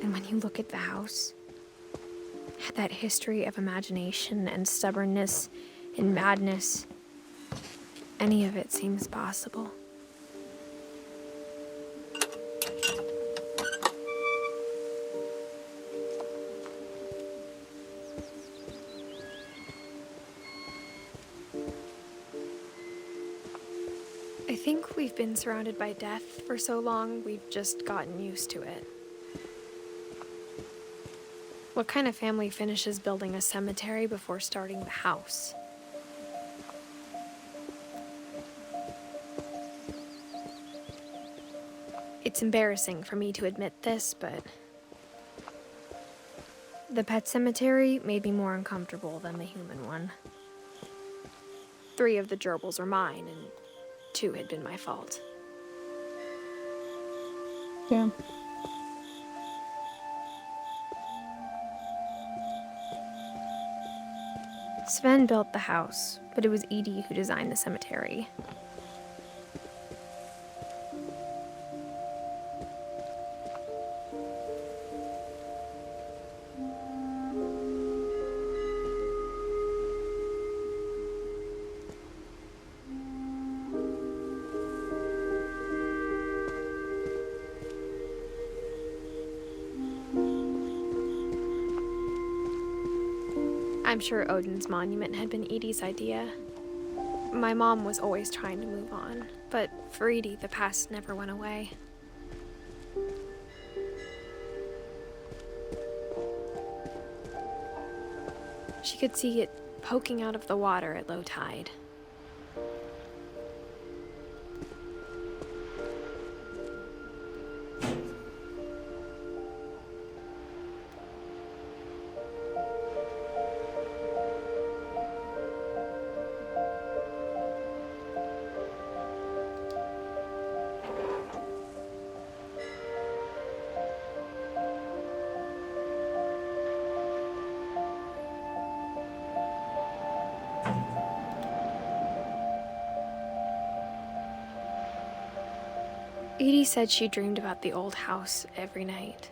Speaker 6: And when you look at the house, that history of imagination and stubbornness and madness, any of it seems possible. I think we've been surrounded by death for so long, we've just gotten used to it. What kind of family finishes building a cemetery before starting the house? It's embarrassing for me to admit this, but the pet cemetery made me more uncomfortable than the human one. 3 of the gerbils were mine, and 2 had been my fault.
Speaker 2: Yeah.
Speaker 6: Sven built the house, but it was Edie who designed the cemetery. I'm sure Odin's monument had been Edie's idea. My mom was always trying to move on, but for Edie, the past never went away. She could see it poking out of the water at low tide. Edie said she dreamed about the old house every night.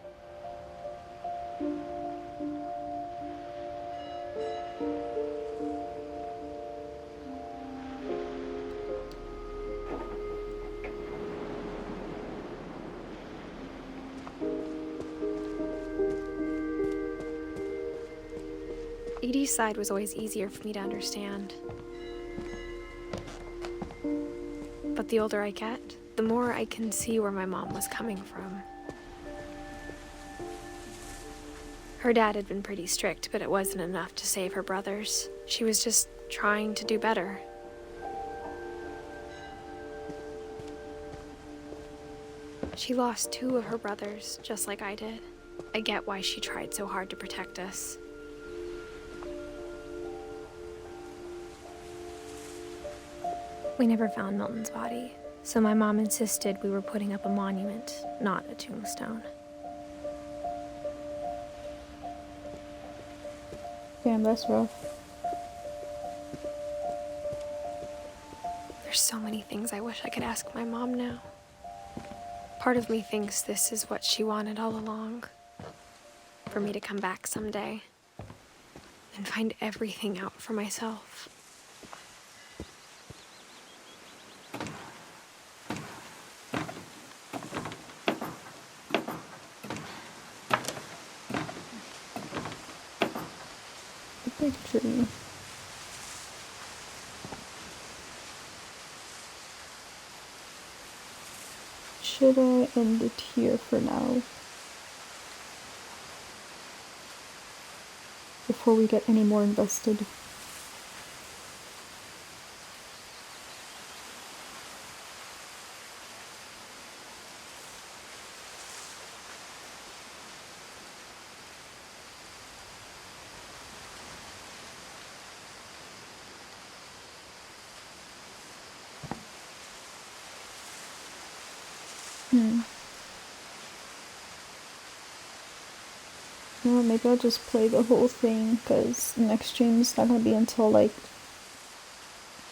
Speaker 6: Edie's side was always easier for me to understand. But the older I get, the more I can see where my mom was coming from. Her dad had been pretty strict, but it wasn't enough to save her brothers. She was just trying to do better. She lost 2 of her brothers, just like I did. I get why she tried so hard to protect us. We never found Milton's body, so my mom insisted we were putting up a monument, not a tombstone.
Speaker 2: Damn, that's rough.
Speaker 6: There's so many things I wish I could ask my mom now. Part of me thinks this is what she wanted all along. For me to come back someday and find everything out for myself.
Speaker 2: The big tree. Should I end it here for now? Before we get any more invested. Well, maybe I'll just play the whole thing, because the next stream's not gonna be until like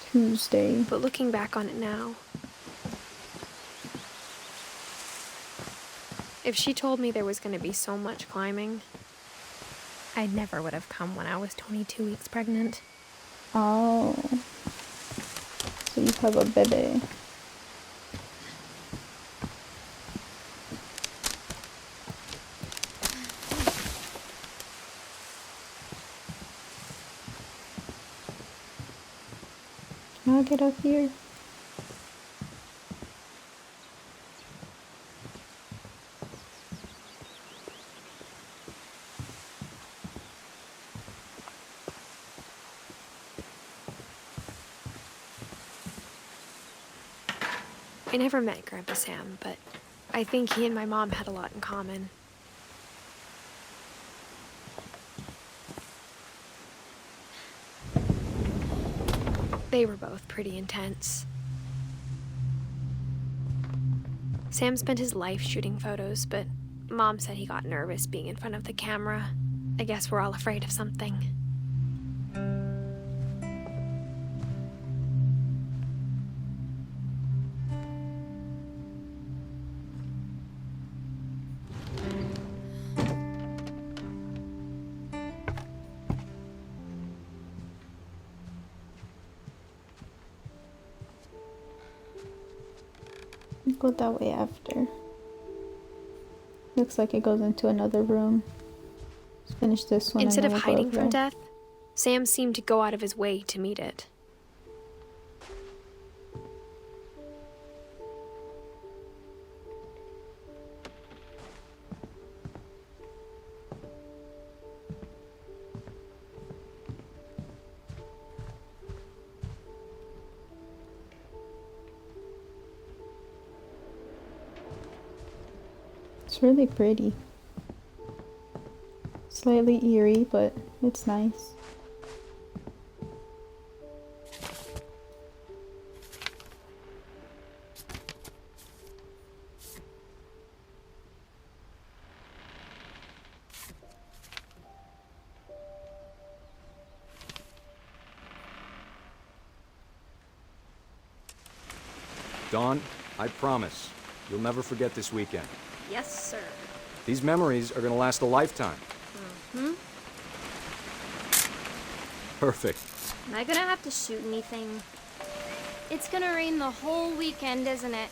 Speaker 2: Tuesday.
Speaker 6: But looking back on it now, if she told me there was going to be so much climbing, I never would have come when I was 22 weeks pregnant.
Speaker 2: Oh. So you have a baby. Can I get up here?
Speaker 6: I never met Grandpa Sam, but I think he and my mom had a lot in common. They were both pretty intense. Sam spent his life shooting photos, but Mom said he got nervous being in front of the camera. I guess we're all afraid of something.
Speaker 2: Go that way after. Looks like it goes into another room. Let's finish this one.
Speaker 6: Instead of
Speaker 2: and then we'll
Speaker 6: hiding
Speaker 2: go
Speaker 6: from
Speaker 2: over there.
Speaker 6: death, Sam seemed to go out of his way to meet it.
Speaker 2: It's really pretty. Slightly eerie, but it's nice.
Speaker 11: Dawn, I promise, you'll never forget this weekend.
Speaker 4: Yes, sir.
Speaker 11: These memories are gonna last a lifetime. Perfect.
Speaker 12: Am I gonna have to shoot anything? It's gonna rain the whole weekend, isn't it?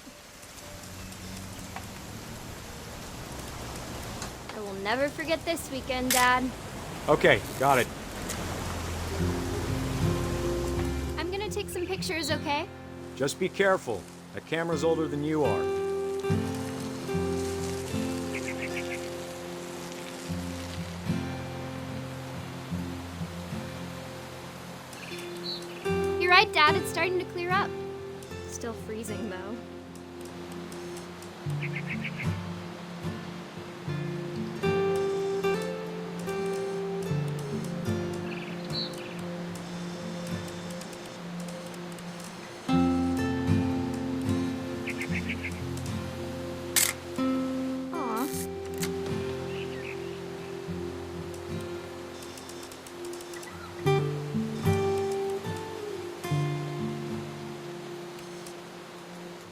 Speaker 12: I will never forget this weekend, Dad.
Speaker 11: Okay, got it.
Speaker 12: I'm gonna take some pictures, okay?
Speaker 11: Just be careful. That camera's older than you are.
Speaker 12: right, Dad. It's starting to clear up. Still freezing, though. Aw.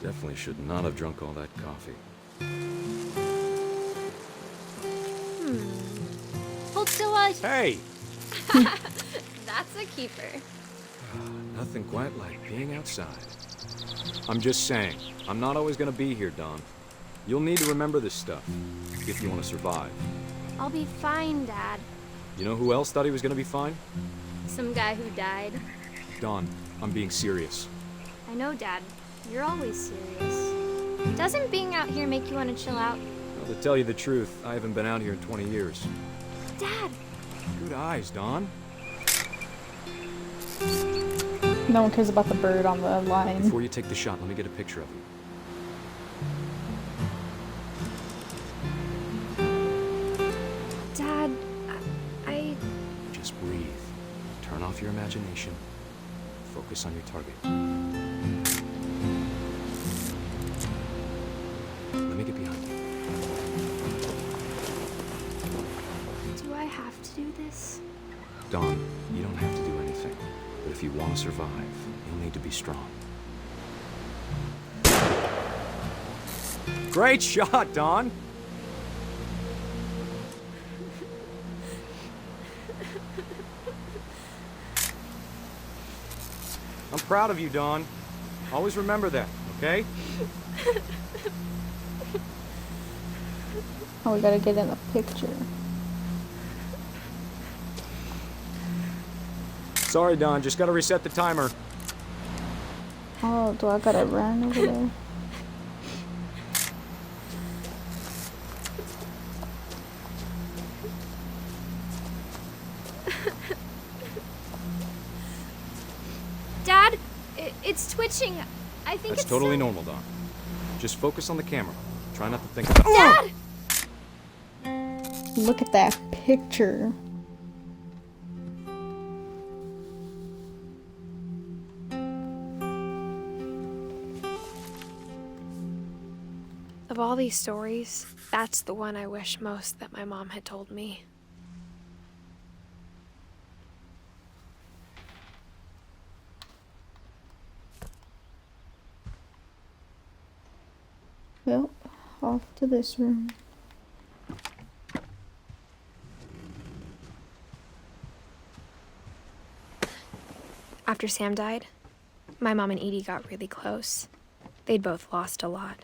Speaker 11: Definitely should not have drunk all that coffee.
Speaker 12: Hold still while I...
Speaker 11: Hey!
Speaker 12: That's a keeper.
Speaker 11: Nothing quite like being outside. I'm just saying, I'm not always gonna be here, Dawn. You'll need to remember this stuff, if you want to survive.
Speaker 12: I'll be fine, Dad.
Speaker 11: You know who else thought he was gonna be fine?
Speaker 12: Some guy who died.
Speaker 11: Dawn, I'm being serious.
Speaker 12: I know, Dad. You're always serious. Doesn't being out here make you want to chill out?
Speaker 11: Well, to tell you the truth, I haven't been out here in 20 years.
Speaker 12: Dad!
Speaker 11: Good eyes, Dawn.
Speaker 2: No one cares about the bird on the line.
Speaker 11: Before you take the shot, let me get a picture of you.
Speaker 6: Dad, I...
Speaker 11: Just breathe. Turn off your imagination. Focus on your target. Let me get behind you.
Speaker 12: Do I have to do this?
Speaker 11: Dawn, you don't have to do anything. But if you want to survive, you'll need to be strong. Great shot, Dawn! I'm proud of you, Dawn. Always remember that, okay?
Speaker 2: Oh, we gotta get in the picture.
Speaker 11: Sorry, Dawn, just gotta reset the timer.
Speaker 2: Oh, do I gotta run over there?
Speaker 12: Dad, it's twitching. I think
Speaker 11: That's
Speaker 12: it's
Speaker 11: totally
Speaker 12: so...
Speaker 11: normal, Dawn. Just focus on the camera. Try not to think about
Speaker 12: Dad!
Speaker 2: Look at that picture.
Speaker 6: Of all these stories, that's the one I wish most that my mom had told me.
Speaker 2: Well, off to this room.
Speaker 6: After Sam died, my mom and Edie got really close. They'd both lost a lot.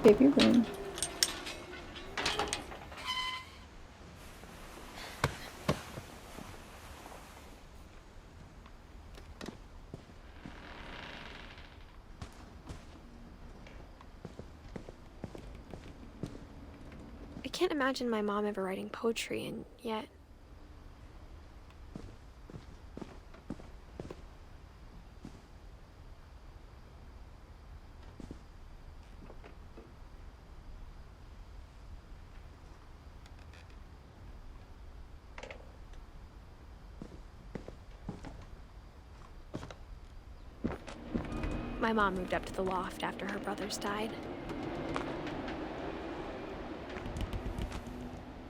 Speaker 2: Baby room.
Speaker 6: I can't imagine my mom ever writing poetry, and yet... My mom moved up to the loft after her brothers died.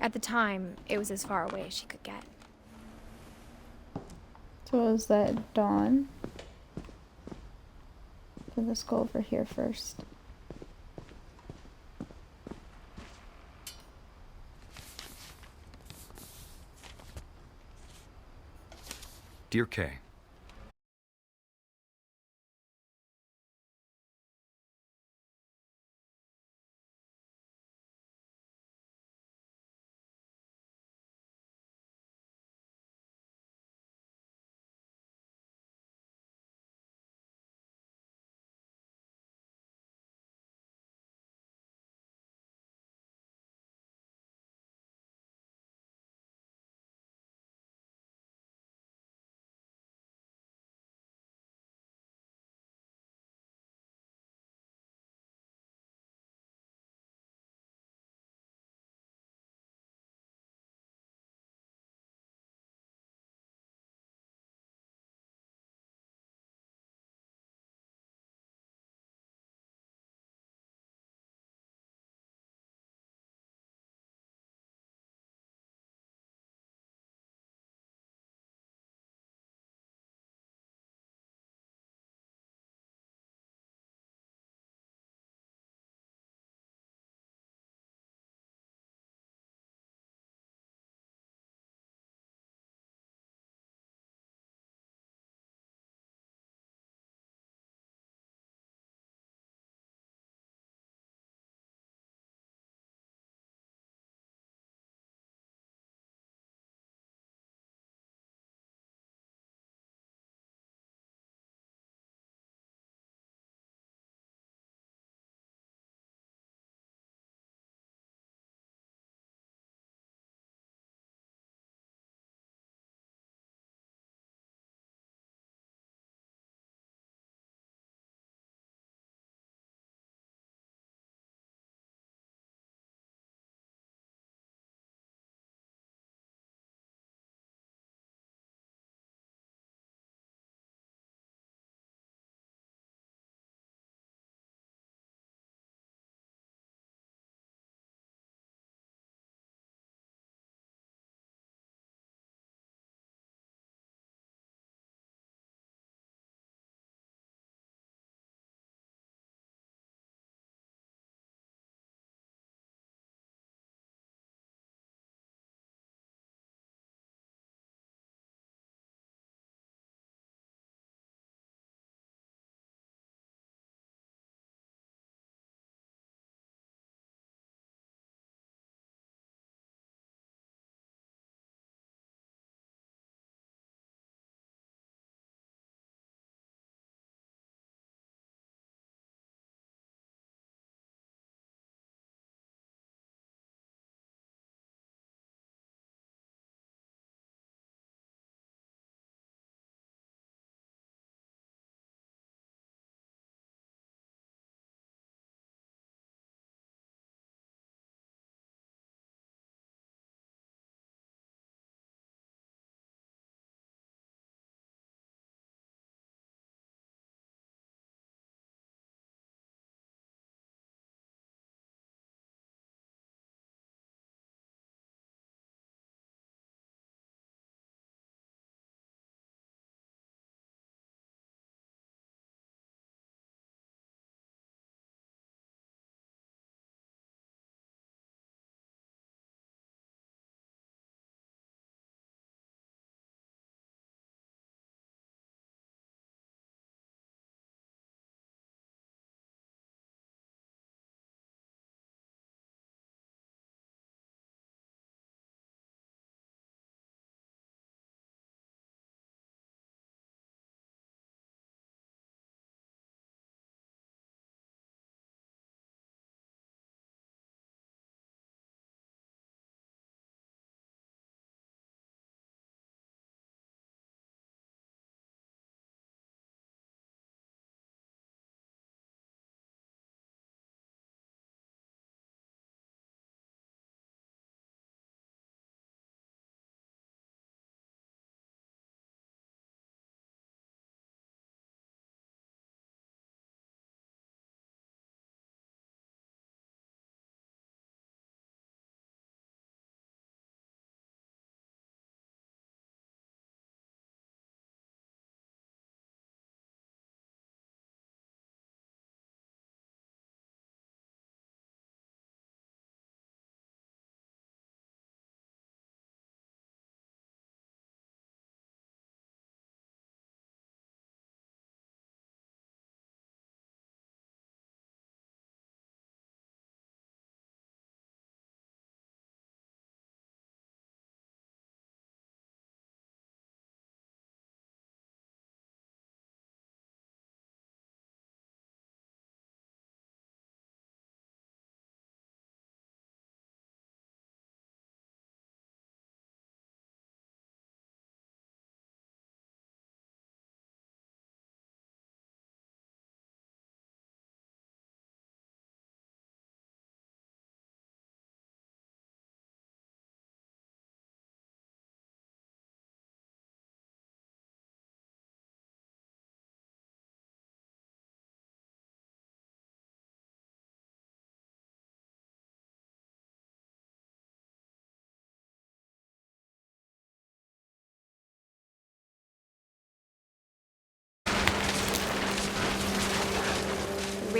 Speaker 6: At the time, it was as far away as she could get.
Speaker 2: So is that Dawn? So let's go over here first.
Speaker 11: Dear Kay,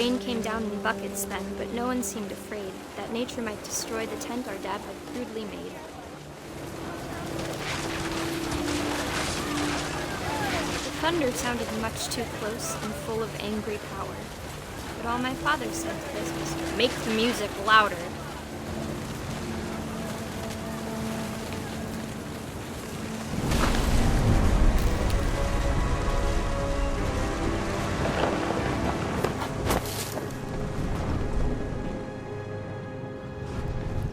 Speaker 12: rain came down in buckets then, but no one seemed afraid that nature might destroy the tent our dad had crudely made. The thunder sounded much too close and full of angry power. But all my father said to this was, "Make the music louder."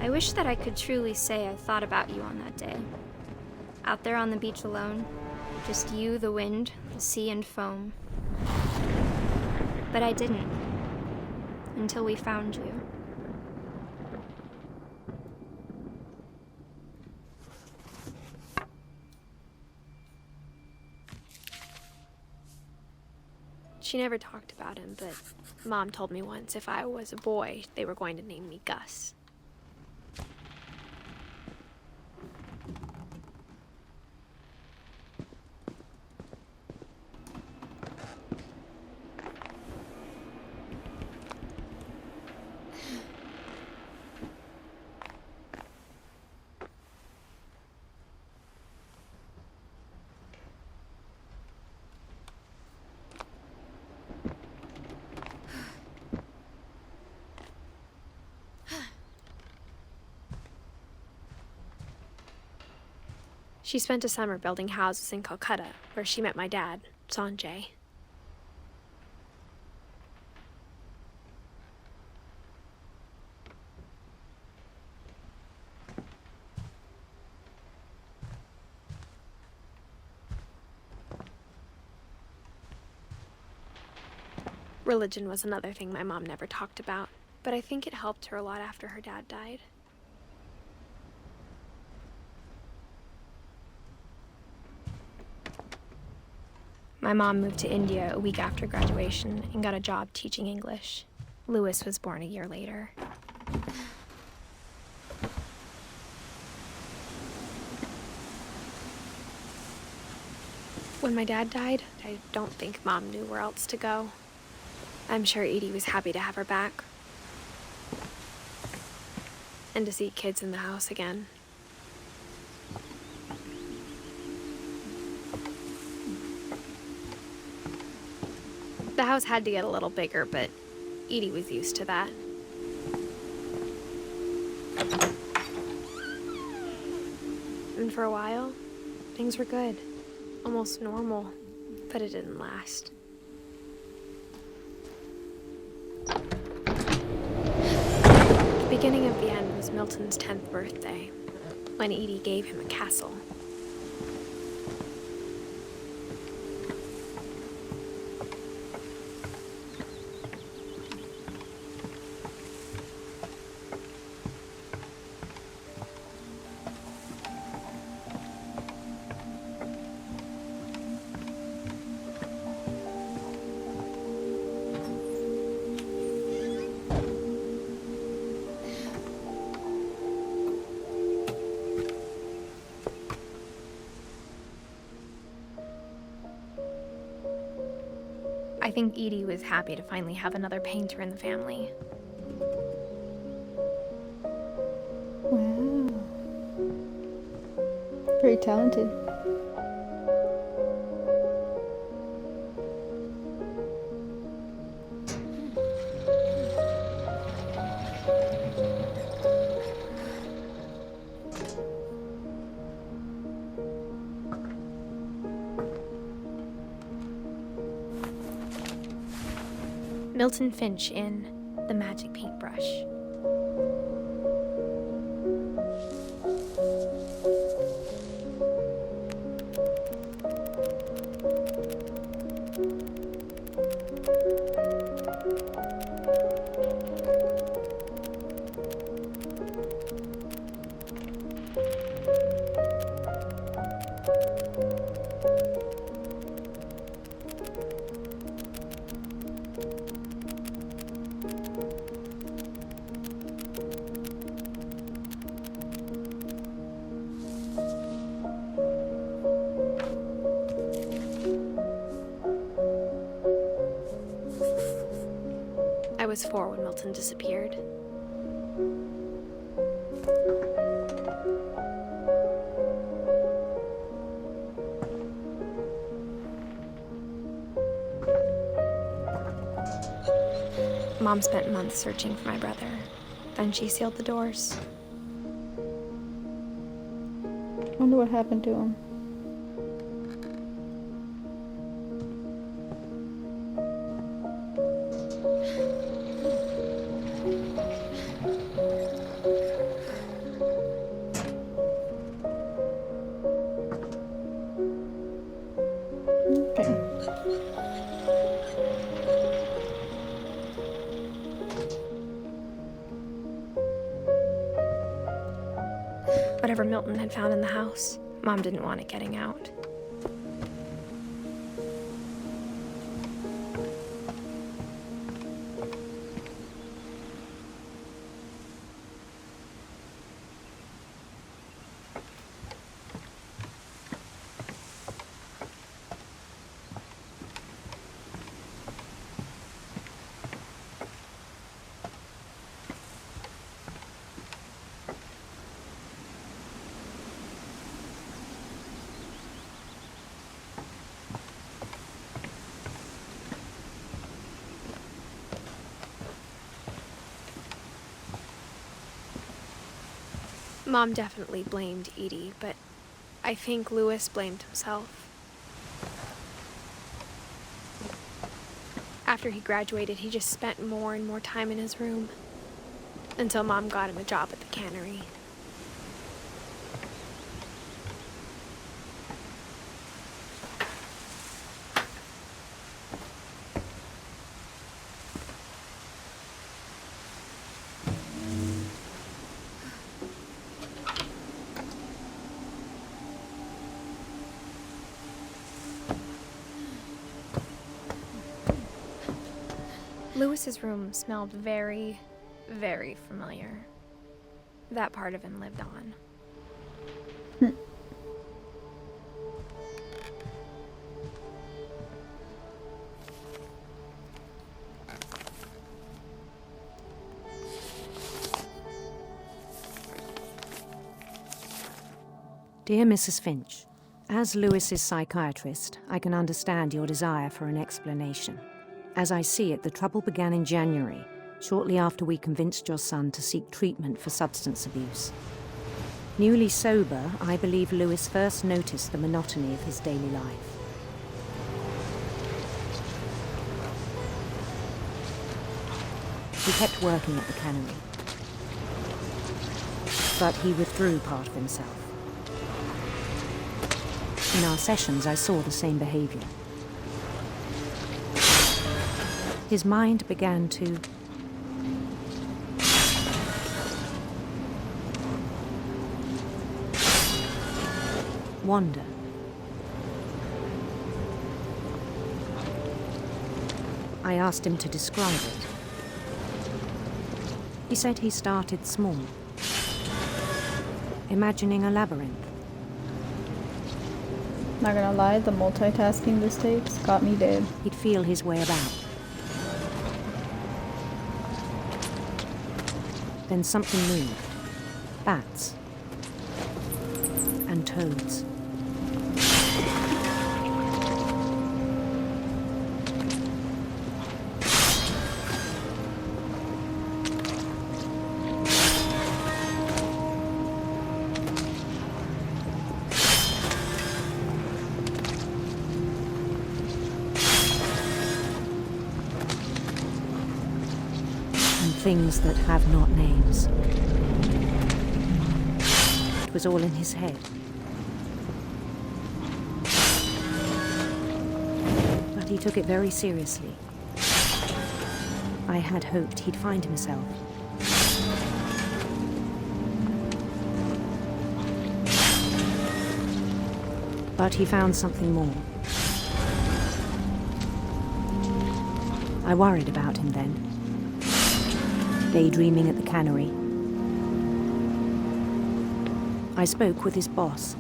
Speaker 12: I wish that I could truly say I thought about you on that day. Out there on the beach alone, just you, the wind, the sea, and foam. But I didn't, until we found you.
Speaker 6: She never talked about him, but Mom told me once if I was a boy, they were going to name me Gus. She spent a summer building houses in Calcutta, where she met my dad, Sanjay. Religion was another thing my mom never talked about, but I think it helped her a lot after her dad died. My mom moved to India a week after graduation and got a job teaching English. Louis was born a year later. When my dad died, I don't think Mom knew where else to go. I'm sure Edie was happy to have her back. And to see kids in the house again. The house had to get a little bigger, but Edie was used to that. And for a while, things were good. Almost normal, but it didn't last. The beginning of the end was Milton's 10th birthday, when Edie gave him a castle. I think Edie was happy to finally have another painter in the family.
Speaker 2: Wow. Very talented.
Speaker 6: Milton Finch in The Magic Paintbrush. was 4 when Milton disappeared. Mom spent months searching for my brother. Then she sealed the doors.
Speaker 2: Wonder what happened to him.
Speaker 1: Whatever Milton had found in the house, Mom didn't want it getting out. Mom definitely blamed Edie, but I think Louis blamed himself. After he graduated, he just spent more and more time in his room, until Mom got him a job at the cannery. Louis's room smelled very, very familiar. That part of him lived on.
Speaker 13: Dear Mrs. Finch, as Louis's psychiatrist, I can understand your desire for an explanation. As I see it, the trouble began in January, shortly after we convinced your son to seek treatment for substance abuse. Newly sober, I believe Louis first noticed the monotony of his daily life. He kept working at the cannery, but he withdrew part of himself. In our sessions, I saw the same behavior. His mind began to wander. I asked him to describe it. He said he started small, imagining a labyrinth.
Speaker 2: Not gonna lie, the multitasking this takes got me dead.
Speaker 13: He'd feel his way about. Then something moved. Bats. And toads. Things that have not names. It was all in his head. But he took it very seriously. I had hoped he'd find himself. But he found something more. I worried about him then. Daydreaming at the cannery. I spoke with his boss.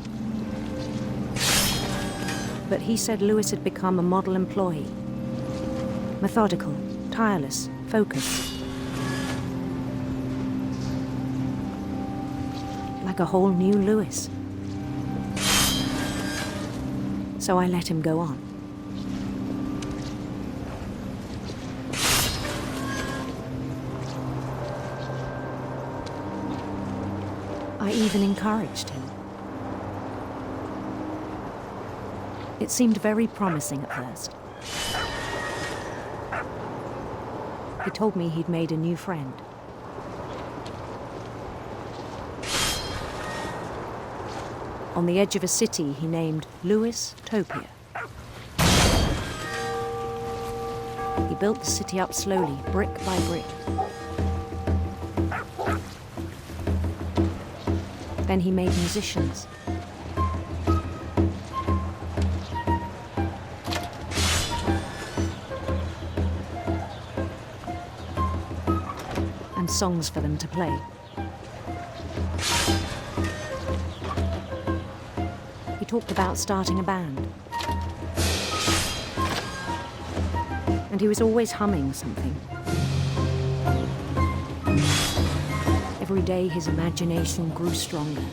Speaker 13: But he said Louis had become a model employee. Methodical, tireless, focused. Like a whole new Lewis. So I let him go on. I even encouraged him. It seemed very promising at first. He told me he'd made a new friend. On the edge of a city he named Lewis Topia. He built the city up slowly, brick by brick. Then he made musicians. And songs for them to play. He talked about starting a band. And he was always humming something. Every day his imagination grew stronger.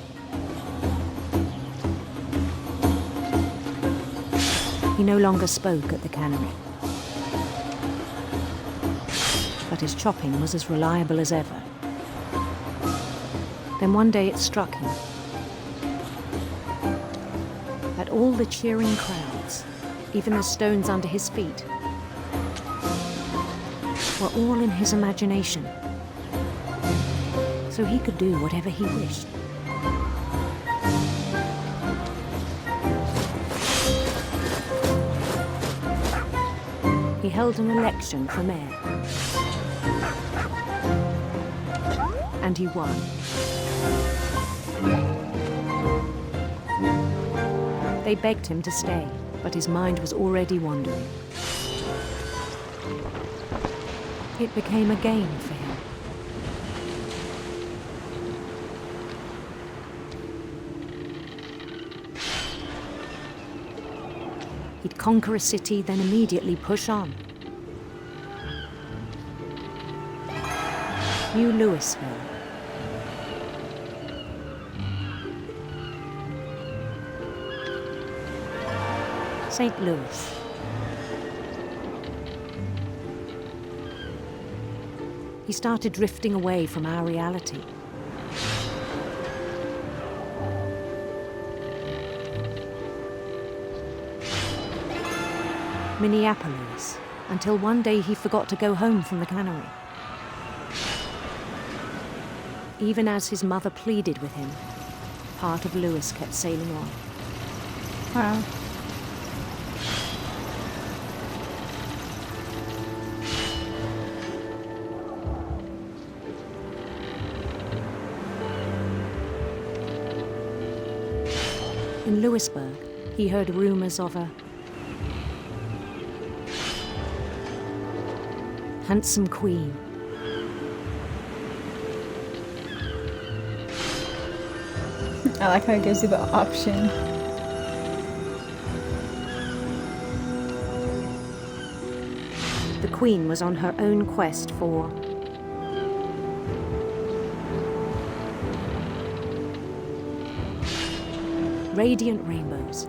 Speaker 13: He no longer spoke at the cannery. But his chopping was as reliable as ever. Then one day it struck him that all the cheering crowds, even the stones under his feet, were all in his imagination. So he could do whatever he wished. He held an election for mayor. And he won. They begged him to stay, but his mind was already wandering. It became a game for him. He'd conquer a city, then immediately push on. New Louisville. St. Louis. He started drifting away from our reality. Minneapolis, until one day he forgot to go home from the cannery. Even as his mother pleaded with him, part of Lewis kept sailing on.
Speaker 2: Wow.
Speaker 13: In Lewisburg, he heard rumors of a handsome queen.
Speaker 2: I like how it gives you the option.
Speaker 13: The queen was on her own quest for radiant rainbows.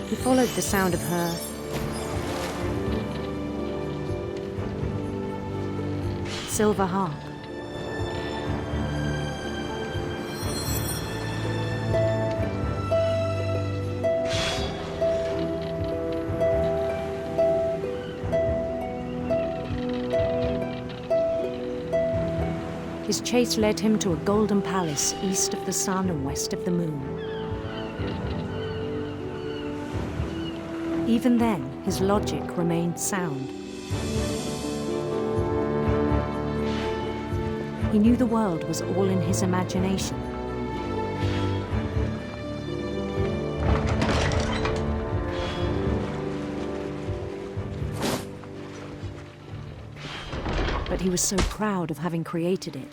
Speaker 13: He followed the sound of her silver harp. His chase led him to a golden palace east of the sun and west of the moon. Even then, his logic remained sound. He knew the world was all in his imagination. But but he was so proud of having created it.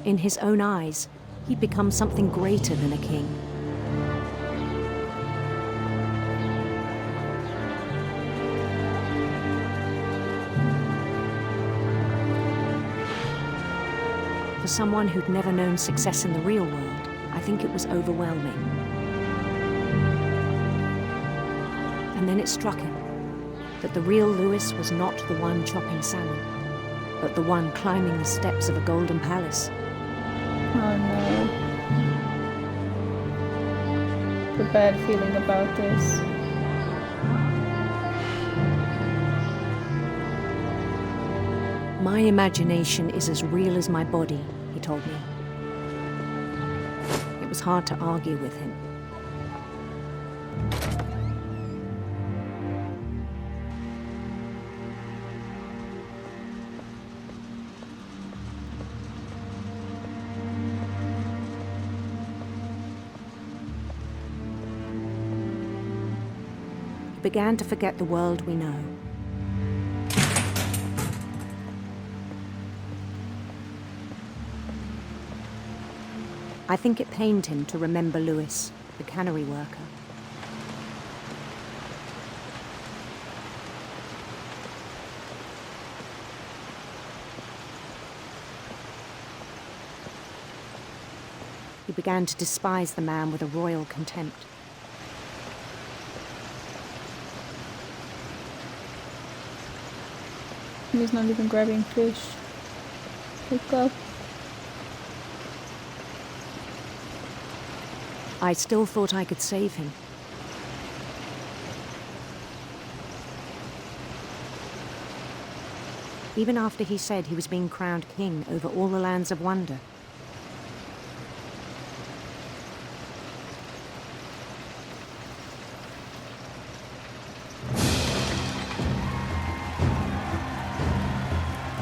Speaker 13: In his own eyes, he'd become something greater than a king. For someone who'd never known success in the real world, I think it was overwhelming. And then it struck him that the real Lewis was not the one chopping salmon, but the one climbing the steps of a golden palace.
Speaker 2: Oh no. The bad feeling about this.
Speaker 13: My imagination is as real as my body, he told me. It was hard to argue with him. He began to forget the world we know. I think it pained him to remember Lewis, the cannery worker. He began to despise the man with a royal contempt.
Speaker 2: He's not even grabbing fish. Look up.
Speaker 13: I still thought I could save him. Even after he said he was being crowned king over all the lands of wonder.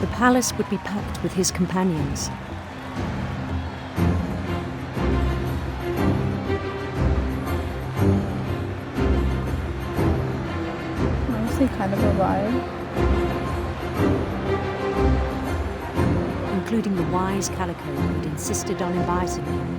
Speaker 13: The palace would be packed with his companions.
Speaker 2: Kind of a vibe.
Speaker 13: Including the wise Calico who'd insisted on inviting him.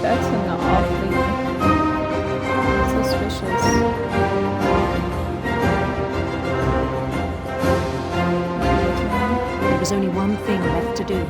Speaker 2: That's an awfully suspicious.
Speaker 13: There was only one thing left to do.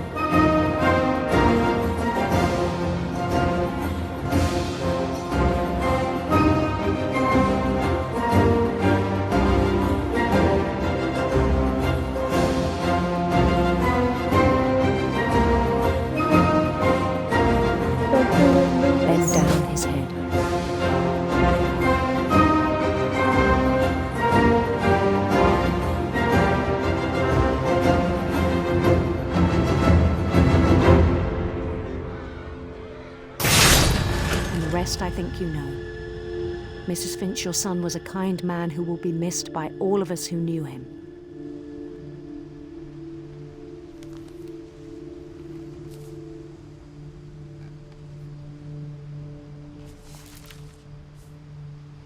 Speaker 13: I think you know. Mrs. Finch, your son was a kind man who will be missed by all of us who knew him.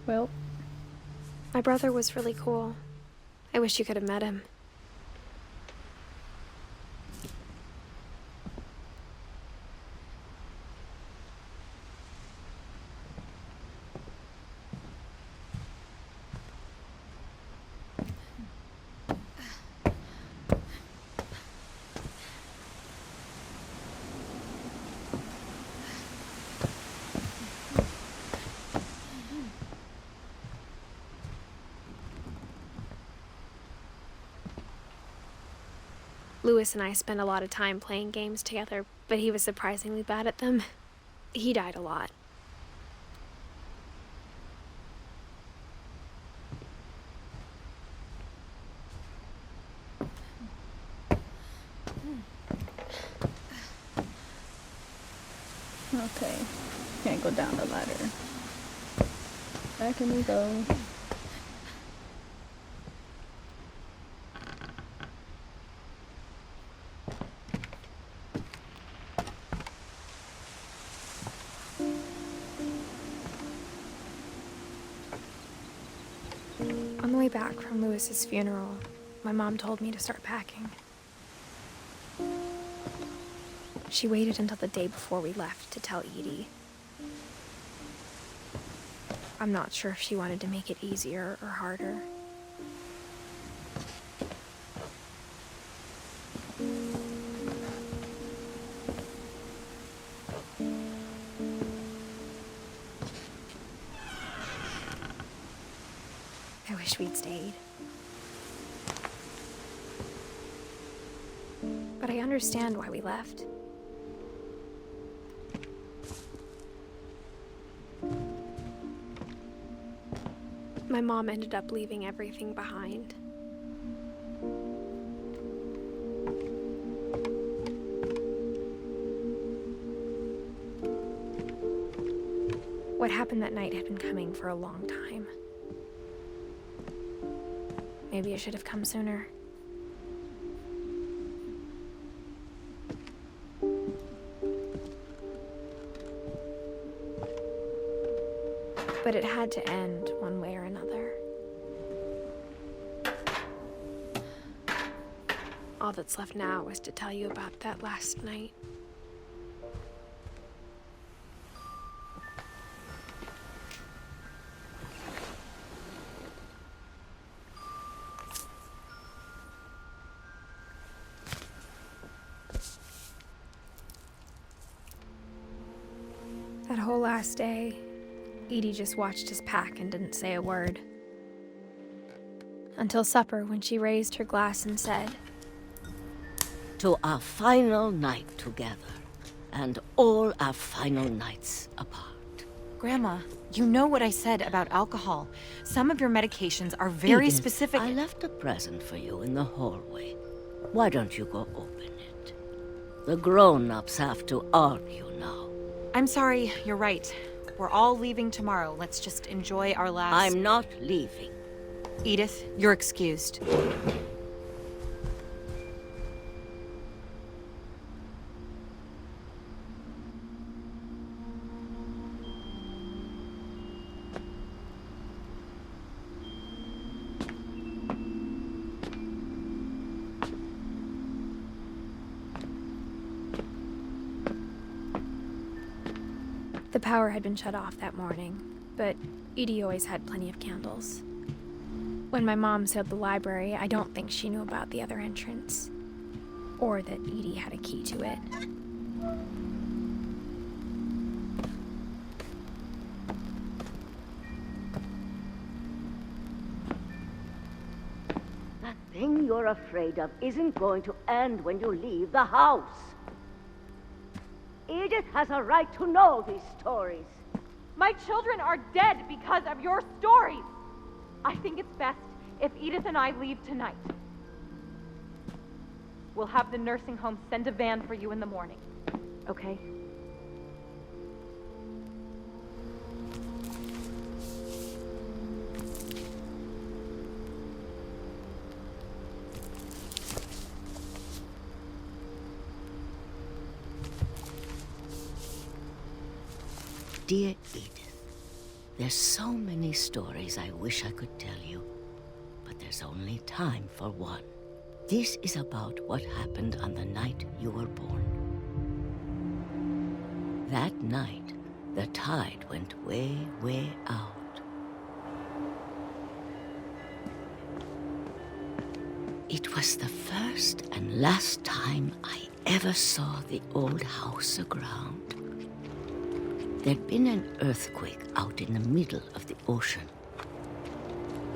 Speaker 2: Well,
Speaker 6: my brother was really cool. I wish you could have met him. Lewis and I spent a lot of time playing games together, but he was surprisingly bad at them. He died a lot.
Speaker 2: Okay. Can't go down the ladder. Where can we go?
Speaker 1: On the way back from Lewis's funeral, my mom told me to start packing. She waited until the day before we left to tell Edie. I'm not sure if she wanted to make it easier or harder. I wish we'd stayed. But I understand why we left. My mom ended up leaving everything behind. What happened that night had been coming for a long time. Maybe it should have come sooner. But it had to end one way or another. All that's left now is to tell you about that last night. That whole last day, Edie just watched us pack and didn't say a word. Until supper, when she raised her glass and said,
Speaker 14: "To our final night together, and all our final nights apart."
Speaker 15: Grandma, you know what I said about alcohol. Some of your medications are very
Speaker 14: Edith,
Speaker 15: specific.
Speaker 14: I left a present for you in the hallway. Why don't you go open it? The grown-ups have to argue now.
Speaker 15: I'm sorry, you're right. We're all leaving tomorrow. Let's just enjoy our last...
Speaker 14: I'm not leaving.
Speaker 15: Edith, you're excused.
Speaker 1: The power had been shut off that morning, but Edie always had plenty of candles. When my mom sealed the library, I don't think she knew about the other entrance, or that Edie had a key to it.
Speaker 14: That thing you're afraid of isn't going to end when you leave the house. Edith has a right to know these stories.
Speaker 16: My children are dead because of your stories. I think it's best if Edith and I leave tonight. We'll have the nursing home send a van for you in the morning, okay?
Speaker 14: Dear Edith, there's so many stories I wish I could tell you, but there's only time for one. This is about what happened on the night you were born. That night, the tide went way, way out. It was the first and last time I ever saw the old house aground. There'd been an earthquake out in the middle of the ocean.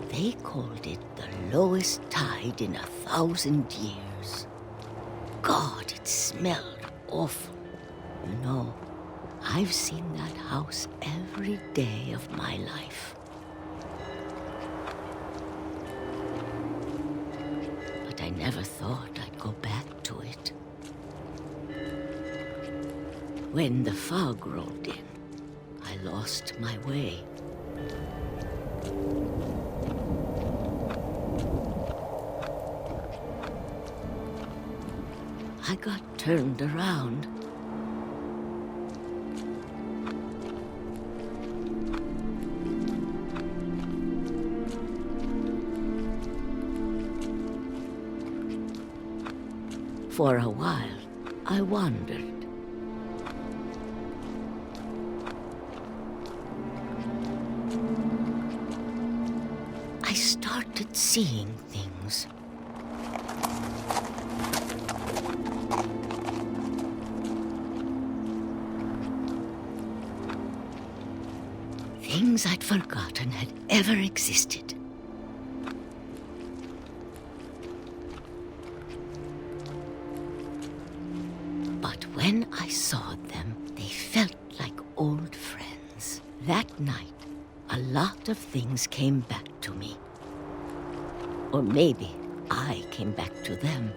Speaker 14: They called it the lowest tide in 1,000 years. God, it smelled awful. You know, I've seen that house every day of my life. But I never thought I'd go back to it. When the fog rolled in, I lost my way. I got turned around. For a while, I wandered. I started seeing things. Things I'd forgotten had ever existed. But when I saw them, they felt like old friends. That night, a lot of things came back to me. Or maybe I came back to them.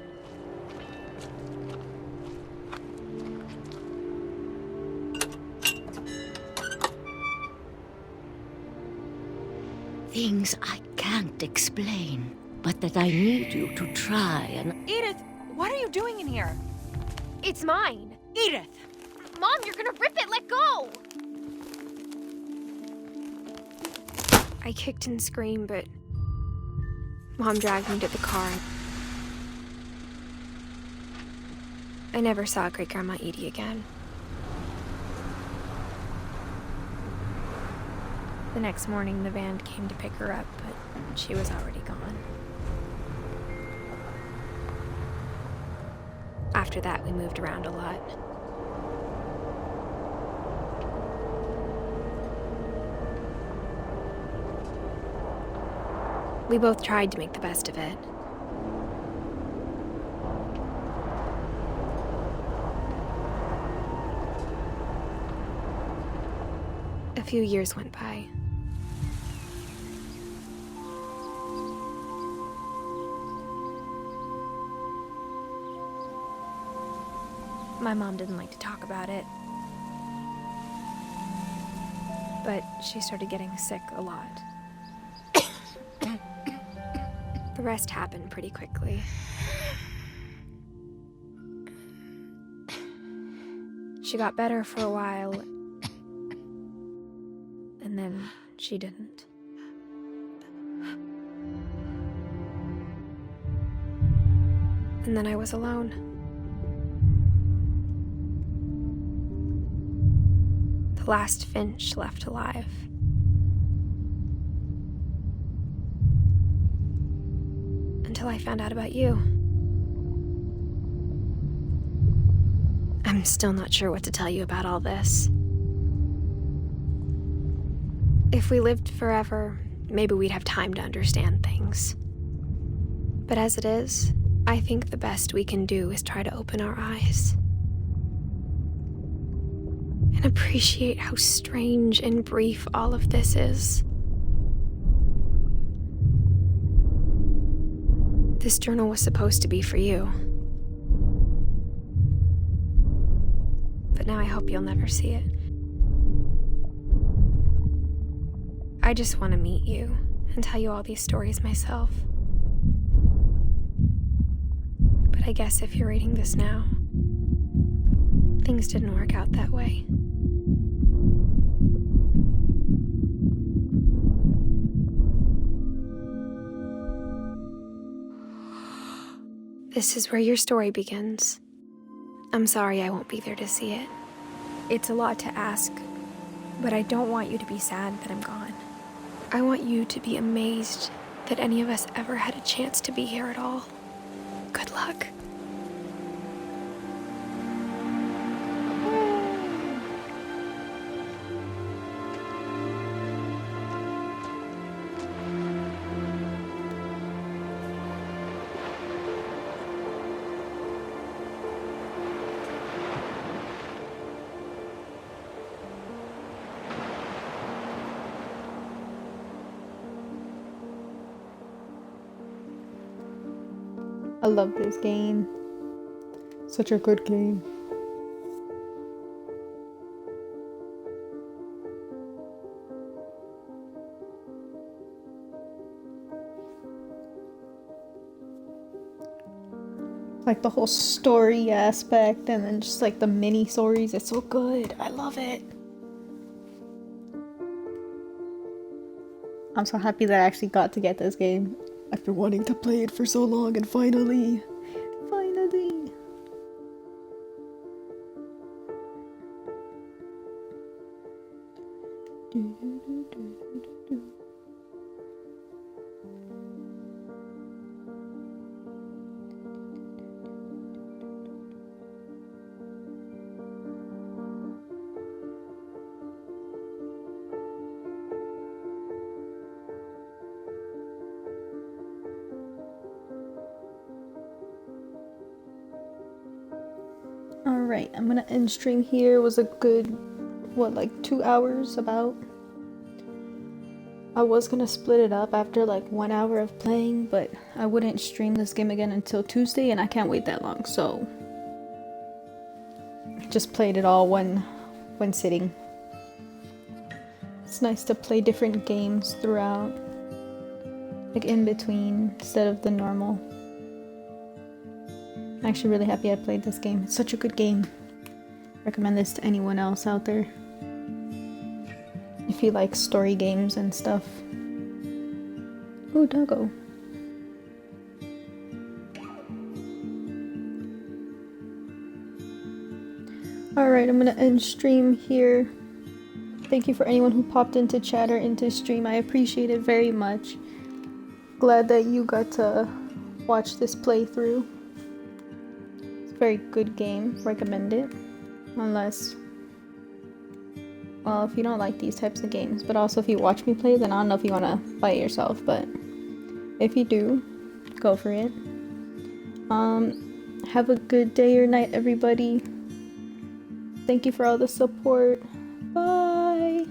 Speaker 14: Things I can't explain, but that I need you to try and...
Speaker 16: Edith, what are you doing in here?
Speaker 6: It's mine.
Speaker 16: Edith!
Speaker 6: Mom, you're gonna rip it! Let go! I kicked and screamed, but Mom dragged me to the car. I never saw Great-Grandma Edie again. The next morning, the van came to pick her up, but she was already gone. After that, we moved around a lot. We both tried to make the best of it. A few years went by. My mom didn't like to talk about it, but she started getting sick a lot. The rest happened pretty quickly. She got better for a while, and then she didn't. And then I was alone. The last Finch left alive. Until I found out about you. I'm still not sure what to tell you about all this. If we lived forever, maybe we'd have time to understand things. But as it is, I think the best we can do is try to open our eyes. And appreciate how strange and brief all of this is. This journal was supposed to be for you. But now I hope you'll never see it. I just want to meet you and tell you all these stories myself. But I guess if you're reading this now, things didn't work out that way. This is where your story begins. I'm sorry I won't be there to see it. It's a lot to ask, but I don't want you to be sad that I'm gone. I want you to be amazed that any of us ever had a chance to be here at all. Good luck.
Speaker 2: I love this game. Such a good game. Like the whole story aspect and then just like the mini stories. It's so good. I love it. I'm so happy that I actually got to get this game. I've been wanting to play it for so long and finally. Alright, I'm gonna end stream here. It was a good, what, like 2 hours about? I was gonna split it up after like 1 hour of playing, but I wouldn't stream this game again until Tuesday and I can't wait that long, so just played it all one sitting. It's nice to play different games throughout, like in between, instead of the normal. I'm actually really happy I played this game. It's such a good game. Recommend this to anyone else out there. If you like story games and stuff. Ooh, doggo. Alright, I'm gonna end stream here. Thank you for anyone who popped into chat or into stream. I appreciate it very much. Glad that you got to watch this playthrough. It's a very good game. Recommend it. Unless, well, if you don't like these types of games. But also if you watch me play, then I don't know if you want to buy it yourself. But if you do, go for it. Have a good day or night, everybody. Thank you for all the support. Bye!